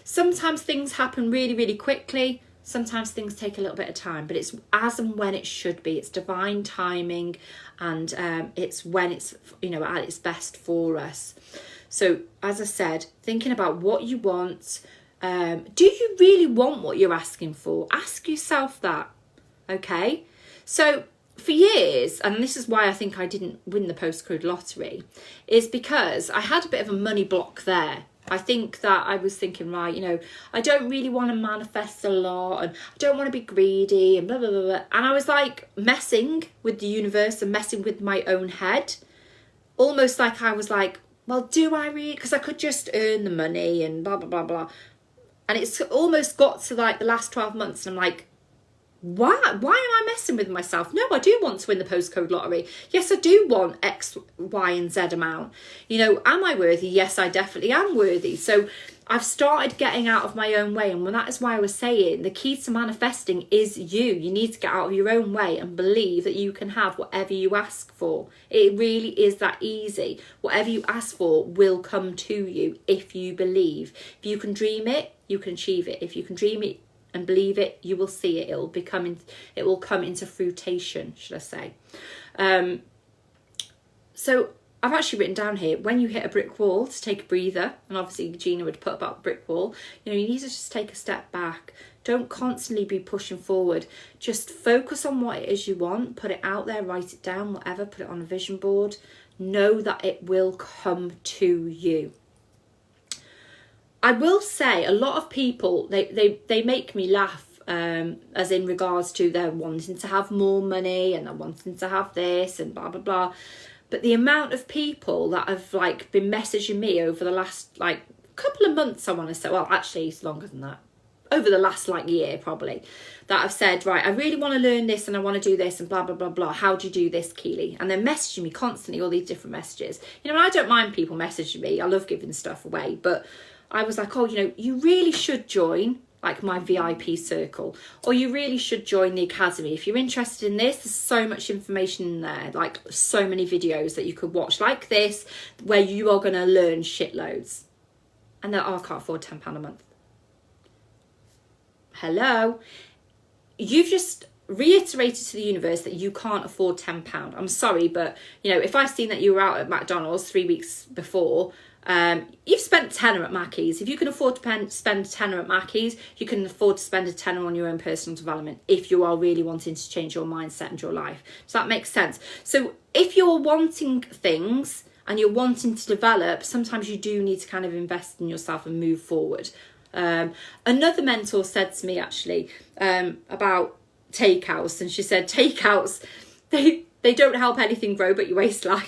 sometimes things happen really, really quickly. Sometimes things take a little bit of time, but it's as and when it should be. It's divine timing, and it's when it's, at its best for us. So, as I said, thinking about what you want. Do you really want what you're asking for? Ask yourself that. Okay? So, for years, and this is why I think I didn't win the postcode lottery, is because I had a bit of a money block there. I think that I was thinking, right, I don't really want to manifest a lot, and I don't want to be greedy, and blah, blah, blah, blah. And I was like messing with the universe and messing with my own head. Almost like I was like, well, do I really? Because I could just earn the money and blah, blah, blah, blah. And it's almost got to like the last 12 months, and I'm like, why am I messing with myself? No, I do want to win the postcode lottery. Yes, I do want X, Y, and Z amount. You know, am I worthy? Yes, I definitely am worthy. So I've started getting out of my own way. And that is why I was saying the key to manifesting is you. You need to get out of your own way and believe that you can have whatever you ask for. It really is that easy. Whatever you ask for will come to you if you believe. If you can dream it, you can achieve it. If you can dream it and believe it, you will see it. It will come into fruition, should I say. So I've actually written down here, when you hit a brick wall, to take a breather. And obviously Gina would put about the brick wall. You know, you need to just take a step back. Don't constantly be pushing forward. Just focus on what it is you want. Put it out there, write it down, whatever. Put it on a vision board. Know that it will come to you. I will say a lot of people, they make me laugh, as in regards to their wanting to have more money and they're wanting to have this and blah, blah, blah. But the amount of people that have like been messaging me over the last like couple of months, I want to say, well, actually it's longer than that, over the last like year probably, that have said, right, I really want to learn this and I want to do this and blah, blah, blah, blah. How do you do this, Keely? And they're messaging me constantly, all these different messages. You know, and I don't mind people messaging me. I love giving stuff away, but I was like, oh, you know, you really should join like my VIP circle, or you really should join the academy. If you're interested in this, there's so much information in there, like so many videos that you could watch like this, where you are going to learn shitloads. And they're, oh, I can't afford £10 a month. Hello. You've just reiterated to the universe that you can't afford £10. I'm sorry, but, you know, if I've seen that you were out at McDonald's 3 weeks before, you've spent tenner at Mackey's. If you can afford to spend a tenner at Mackey's, you can afford to spend a tenner on your own personal development if you are really wanting to change your mindset and your life. Does that make sense? So if you're wanting things and you're wanting to develop, sometimes you do need to kind of invest in yourself and move forward. Another mentor said to me actually about takeouts, and she said takeouts, they don't help anything grow but your waistline.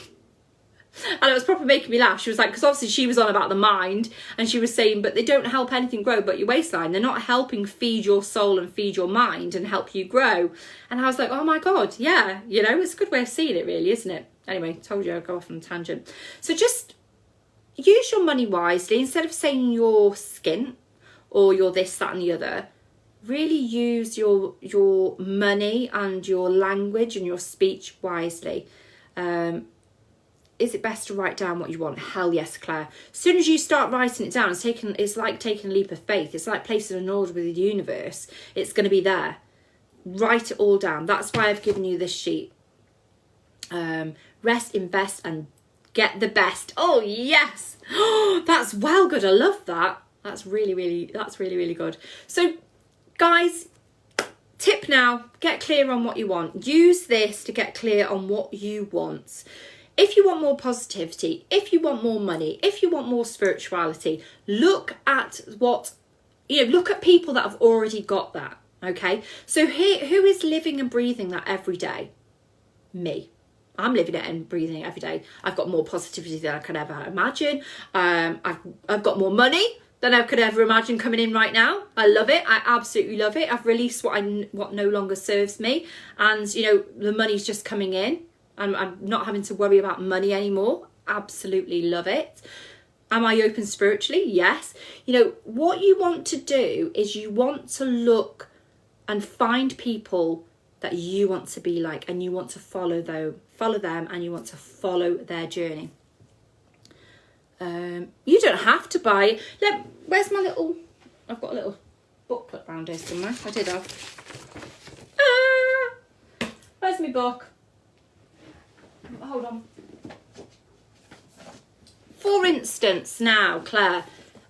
And it was probably making me laugh. She was like, because obviously she was on about the mind, and she was saying, but they don't help anything grow but your waistline. They're not helping feed your soul and feed your mind and help you grow. And I was like, oh my God, yeah, you know, it's a good way of seeing it really, isn't it? Anyway, told you I'd go off on a tangent. So just use your money wisely. Instead of saying you're skint or you're this, that and the other, really use your money and your language and your speech wisely. Is it best to write down what you want? Hell yes, Claire. As soon as you start writing it down, it's like taking a leap of faith. It's like placing an order with the universe. It's going to be there. Write it all down. That's why I've given you this sheet. Rest, invest, and get the best. Oh, yes. Oh, that's well good. I love that. That's really, really good. So, guys, tip now. Get clear on what you want. Use this to get clear on what you want. If you want more positivity, if you want more money, if you want more spirituality, look at look at people that have already got that, okay? So here, who is living and breathing that every day? Me. I'm living it and breathing it every day. I've got more positivity than I could ever imagine. I've got more money than I could ever imagine coming in right now. I love it. I absolutely love it. I've released what no longer serves me, and you know, the money's just coming in. I'm not having to worry about money anymore. Absolutely love it. Am I open spiritually? Yes. You know, what you want to do is you want to look and find people that you want to be like, and you want to follow them, and you want to follow their journey. You don't have to buy. Where's my little... I've got a little booklet around here somewhere. I did have. Where's my book? Hold on. For instance, now, Claire,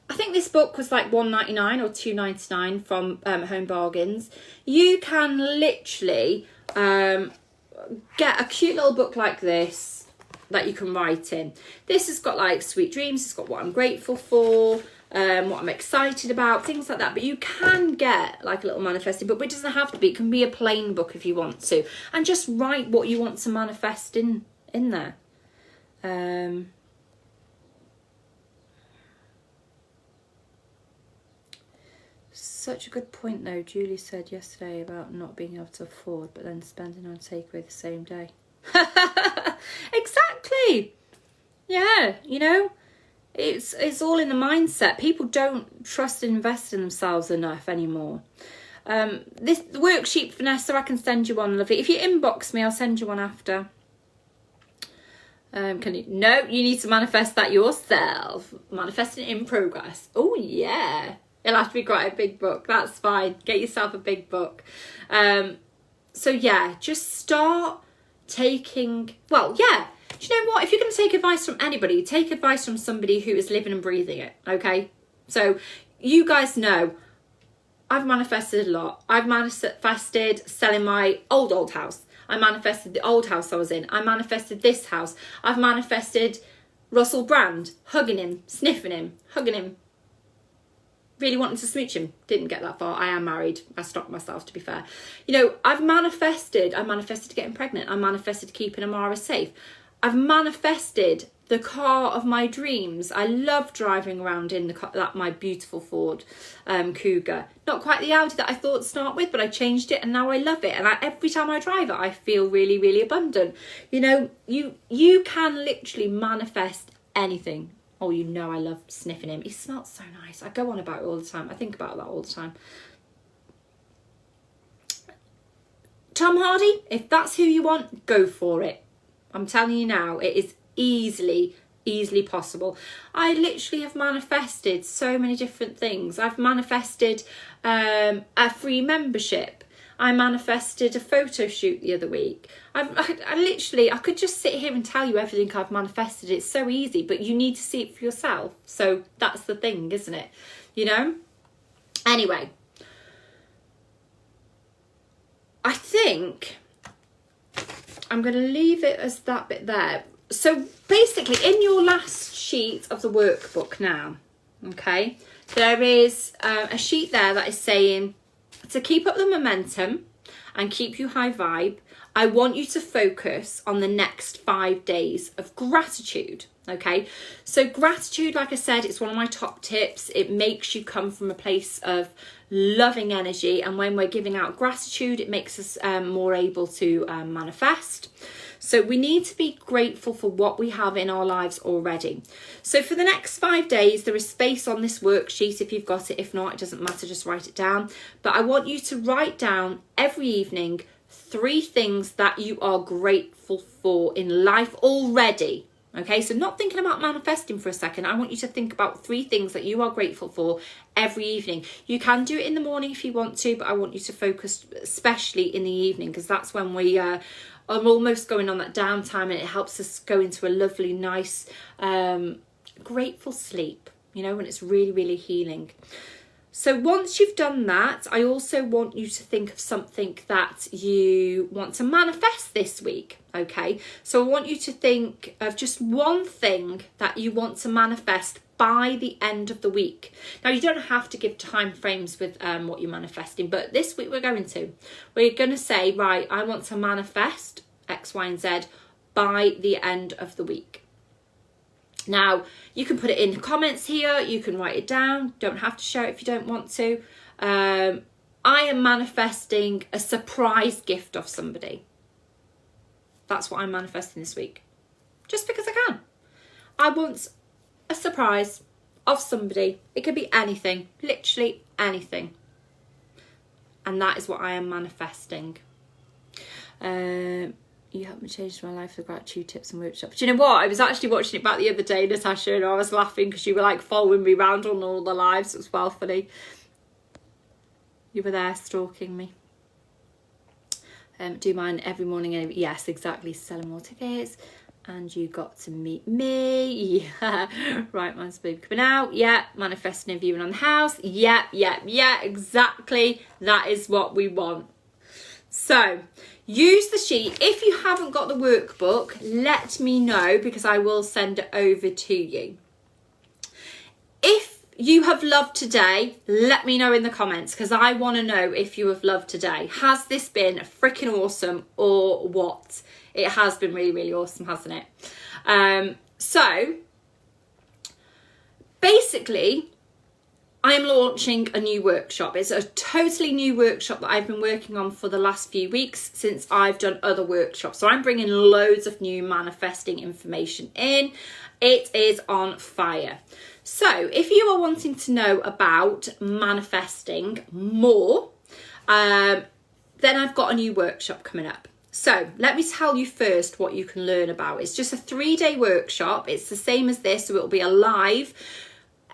I think this book was like $1.99 or $2.99 from Home Bargains. You can literally get a cute little book like this that you can write in. This has got like sweet dreams. It's got what I'm grateful for, what I'm excited about, things like that. But you can get like a little manifesting book, but it doesn't have to be. It can be a plain book if you want to, and just write what you want to manifest in there. such a good point though. Julie said yesterday about not being able to afford, but then spending on takeaway the same day. Exactly. Yeah, you know, it's all in the mindset. People don't trust and invest in themselves enough anymore. This worksheet, Vanessa, I can send you one, lovely. If you inbox me, I'll send you one after. Can you? No, you need to manifest that yourself. Manifesting in progress. Oh yeah, it'll have to be quite a big book. That's fine. Get yourself a big book. So yeah, just start taking. Well, yeah. Do you know what? If you're going to take advice from anybody, take advice from somebody who is living and breathing it. Okay. So you guys know, I've manifested a lot. I've manifested selling my old house. I manifested the old house I was in. I manifested this house. I've manifested Russell Brand, hugging him, sniffing him, hugging him. Really wanting to smooch him. Didn't get that far. I am married. I stopped myself, to be fair. You know, I manifested getting pregnant. I manifested keeping Amara safe. I've manifested the car of my dreams. I love driving around in the car, my beautiful Ford Cougar. Not quite the Audi that I thought to start with, but I changed it and now I love it. And every time I drive it, I feel really, really abundant. You know, you can literally manifest anything. Oh, you know I love sniffing him. He smells so nice. I go on about it all the time. I think about that all the time. Tom Hardy, if that's who you want, go for it. I'm telling you now, it is easily possible. I literally have manifested so many different things. I've manifested a free membership. I manifested a photo shoot the other week. I could just sit here and tell you everything I've manifested. It's so easy, but you need to see it for yourself. So that's the thing, isn't it? You know? Anyway, I think I'm going to leave it as that bit there. So basically, in your last sheet of the workbook now, okay, there is a sheet there that is saying, to keep up the momentum and keep you high vibe, I want you to focus on the next 5 days of gratitude. Okay, so gratitude, like I said, it's one of my top tips. It makes you come from a place of loving energy, and when we're giving out gratitude, it makes us more able to manifest. So we need to be grateful for what we have in our lives already. So for the next 5 days, there is space on this worksheet if you've got it. If not, it doesn't matter, just write it down. But I want you to write down every evening 3 things that you are grateful for in life already. Okay, so not thinking about manifesting for a second. I want you to think about 3 things that you are grateful for every evening. You can do it in the morning if you want to, but I want you to focus especially in the evening, because that's when we are almost going on that downtime, and it helps us go into a lovely, nice, grateful sleep, you know, when it's really, really healing. So once you've done that, I also want you to think of something that you want to manifest this week, okay? So I want you to think of just one thing that you want to manifest by the end of the week. Now, you don't have to give time frames with what you're manifesting, but this week we're going to say, right, I want to manifest X, Y, and Z by the end of the week. Now, you can put it in the comments here. You can write it down. Don't have to share it if you don't want to. I am manifesting a surprise gift of somebody. That's what I'm manifesting this week. Just because I can. I want a surprise of somebody. It could be anything. Literally anything. And that is what I am manifesting. You helped me change my life with gratitude tips and workshops. Do you know what? I was actually watching it back the other day, Natasha, and I was laughing because you were like following me around on all the lives. It was well funny. You were there stalking me. Do mine every morning. Yes, exactly. Selling more tickets. And you got to meet me. Yeah. Right, mine's baby coming out. Yeah. Manifesting a viewing on the house. Yeah, exactly. That is what we want. So use the sheet. If you haven't got the workbook, let me know, because I will send it over to you. If you have loved today, let me know in the comments, because I want to know if you have loved today. Has this been freaking awesome or what? It has been really, really awesome, hasn't it? So basically, I'm launching a new workshop. It's a totally new workshop that I've been working on for the last few weeks since I've done other workshops. So I'm bringing loads of new manifesting information in. It is on fire. So if you are wanting to know about manifesting more, then I've got a new workshop coming up. So let me tell you first what you can learn about. It's just a 3-day workshop. It's the same as this, so it'll be a live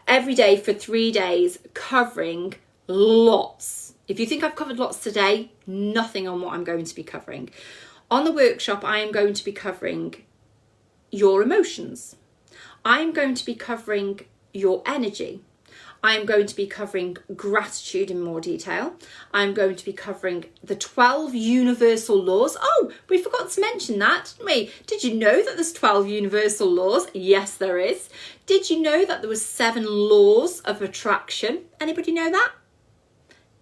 every day for 3 days, covering lots. If you think I've covered lots today, nothing on what I'm going to be covering. On the workshop, I am going to be covering your emotions. I'm going to be covering your energy. I'm going to be covering gratitude in more detail. I'm going to be covering the 12 universal laws. Oh, we forgot to mention that, didn't we? Did you know that there's 12 universal laws? Yes, there is. Did you know that there was 7 laws of attraction? Anybody know that?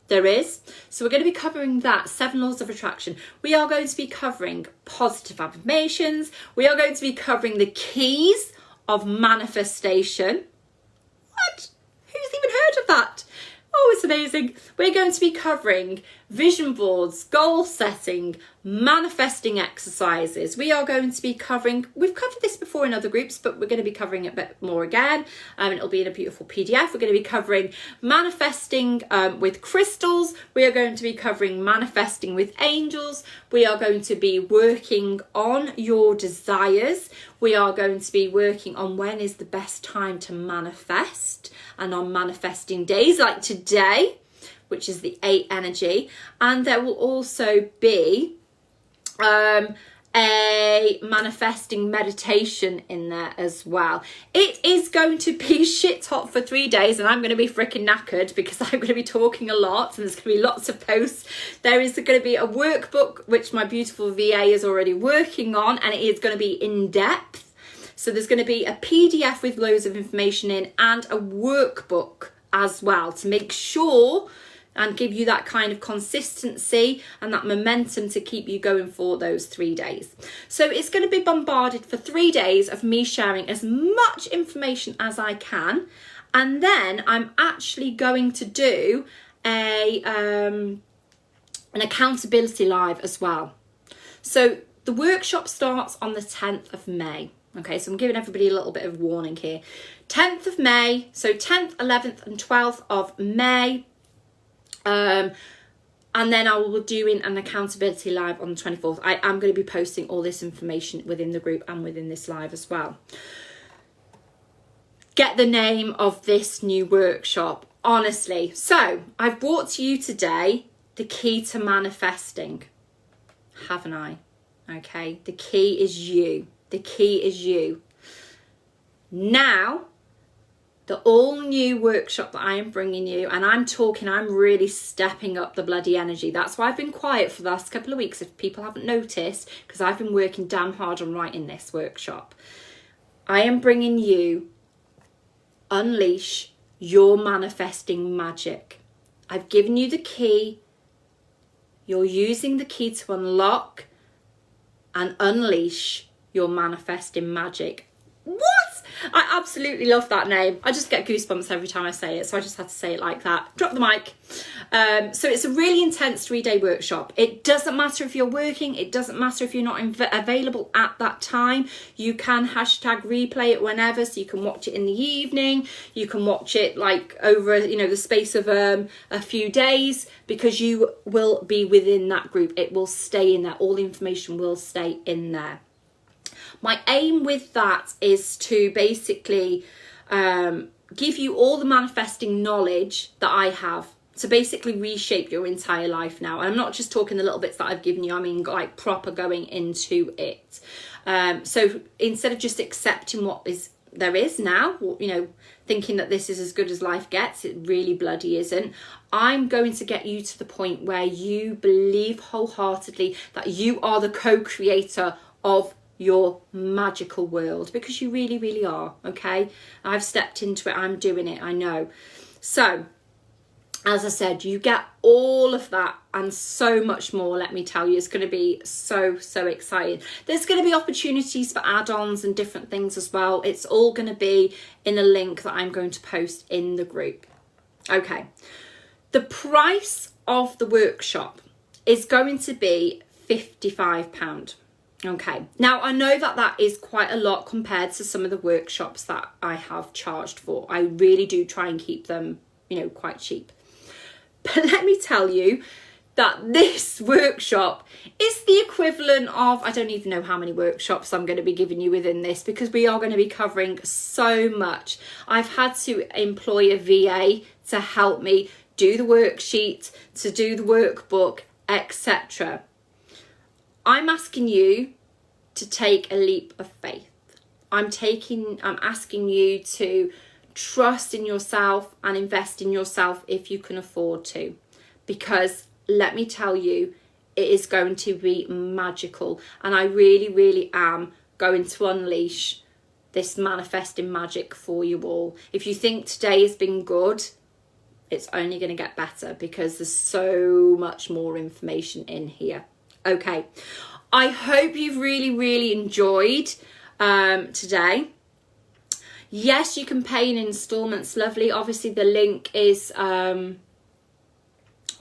There is. So we're going to be covering that, 7 laws of attraction. We are going to be covering positive affirmations. We are going to be covering the keys of manifestation. What? Who's even heard of that? Oh, it's amazing. We're going to be covering vision boards, goal setting, manifesting exercises. We are going to be covering, we've covered this before in other groups, but we're going to be covering it a bit more again. It'll be in a beautiful PDF. We're going to be covering manifesting with crystals. We are going to be covering manifesting with angels. We are going to be working on your desires. We are going to be working on when is the best time to manifest, and on manifesting days like today, which is the 8 energy. And there will also be a manifesting meditation in there as well. It is going to be shit hot for 3 days, and I'm going to be freaking knackered because I'm going to be talking a lot, and there's going to be lots of posts. There is going to be a workbook which my beautiful VA is already working on, and it is going to be in depth. So there's going to be a PDF with loads of information in, and a workbook as well, to make sure and give you that kind of consistency and that momentum to keep you going for those 3 days. So it's going to be bombarded for 3 days of me sharing as much information as I can. And then I'm actually going to do an accountability live as well. So the workshop starts on the 10th of May. Okay, so I'm giving everybody a little bit of warning here. 10th of May, so 10th, 11th and 12th of May. And then I will be doing an accountability live on the 24th. I am going to be posting all this information within the group and within this live as well. Get the name of this new workshop, honestly. So I've brought to you today the key to manifesting, haven't I? Okay, the key is you. The key is you. Now, the all new workshop that I am bringing you, and I'm really stepping up the bloody energy. That's why I've been quiet for the last couple of weeks, if people haven't noticed, because I've been working damn hard on writing this workshop. I am bringing you Unleash Your Manifesting Magic. I've given you the key. You're using the key to unlock and unleash your manifesting magic. What? I absolutely love that name. I just get goosebumps every time I say it, so I just had to say it like that. Drop the mic. So it's a really intense 3-day workshop. It doesn't matter if you're working. It doesn't matter if you're not available at that time. You can hashtag replay it whenever, so you can watch it in the evening. You can watch it like over, the space of a few days, because you will be within that group. It will stay in there. All the information will stay in there. My aim with that is to basically give you all the manifesting knowledge that I have to basically reshape your entire life now. And I'm not just talking the little bits that I've given you, I mean like proper going into it. So instead of just accepting what there is now, thinking that this is as good as life gets, it really bloody isn't. I'm going to get you to the point where you believe wholeheartedly that you are the co-creator of your magical world, because you really, really are. Okay, I've stepped into it. I'm doing it. I know. So as I said, you get all of that and so much more. Let me tell you, it's going to be so exciting. There's going to be opportunities for add-ons and different things as well. It's all going to be in a link that I'm going to post in the group. Okay, the price of the workshop is going to be £55. Okay, now I know that that is quite a lot compared to some of the workshops that I have charged for. I really do try and keep them, you know, quite cheap. But let me tell you that this workshop is the equivalent of, I don't even know how many workshops I'm going to be giving you within this, because we are going to be covering so much. I've had to employ a VA to help me do the worksheet, to do the workbook, etc. I'm asking you to take a leap of faith. I'm asking you to trust in yourself and invest in yourself if you can afford to, because let me tell you, it is going to be magical, and I really, really am going to unleash this manifesting magic for you all. If you think today has been good, it's only going to get better, because there's so much more information in here. Okay, I hope you've really, really enjoyed today. Yes, you can pay in installments, lovely. Obviously the link is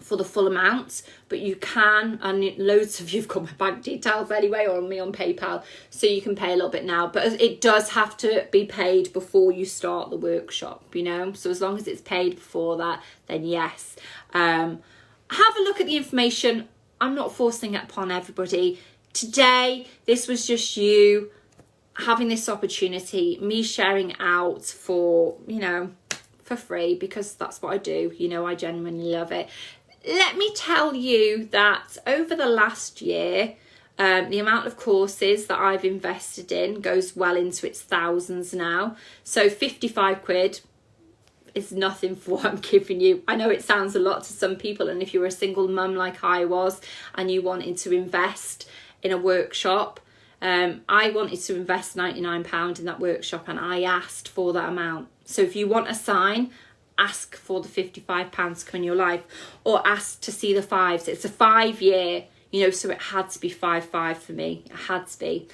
for the full amount, but you can, and loads of you've got my bank details anyway, or me on PayPal, so you can pay a little bit now, but it does have to be paid before you start the workshop, you know, so as long as it's paid before that, then yes. Have a look at the information. I'm not forcing it upon everybody. Today, this was just you having this opportunity, me sharing out for, you know, for free, because that's what I do, you know, I genuinely love it. Let me tell you that over the last year, the amount of courses that I've invested in goes well into its thousands now. So 55 quid is nothing for what I'm giving you. I know it sounds a lot to some people, and if you're a single mum like I was and you wanted to invest in a workshop, I wanted to invest £99 in that workshop, and I asked for that amount. So if you want a sign, ask for the £55 to come in your life, or ask to see the fives. It's a 5 year, you know, so it had to be 5-5 for me. It had to be.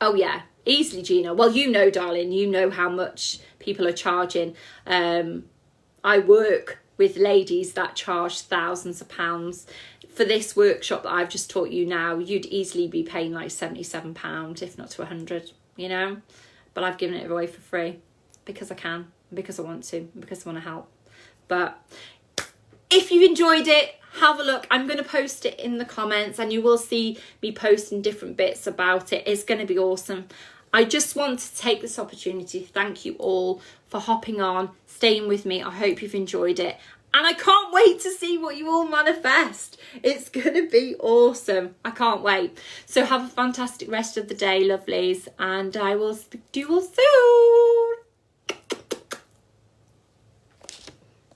Oh yeah, easily, Gina. Well, you know, darling, you know how much people are charging. I work with ladies that charge thousands of pounds. For this workshop that I've just taught you now, you'd easily be paying like £77, if not to 100, you know, but I've given it away for free because I can, because I want to, because I want to help. But if you enjoyed it, have a look. I'm going to post it in the comments, and you will see me posting different bits about it. It's going to be awesome. I just want to take this opportunity to thank you all for hopping on, staying with me. I hope you've enjoyed it. And I can't wait to see what you all manifest. It's going to be awesome. I can't wait. So have a fantastic rest of the day, lovelies. And I will speak to you all soon.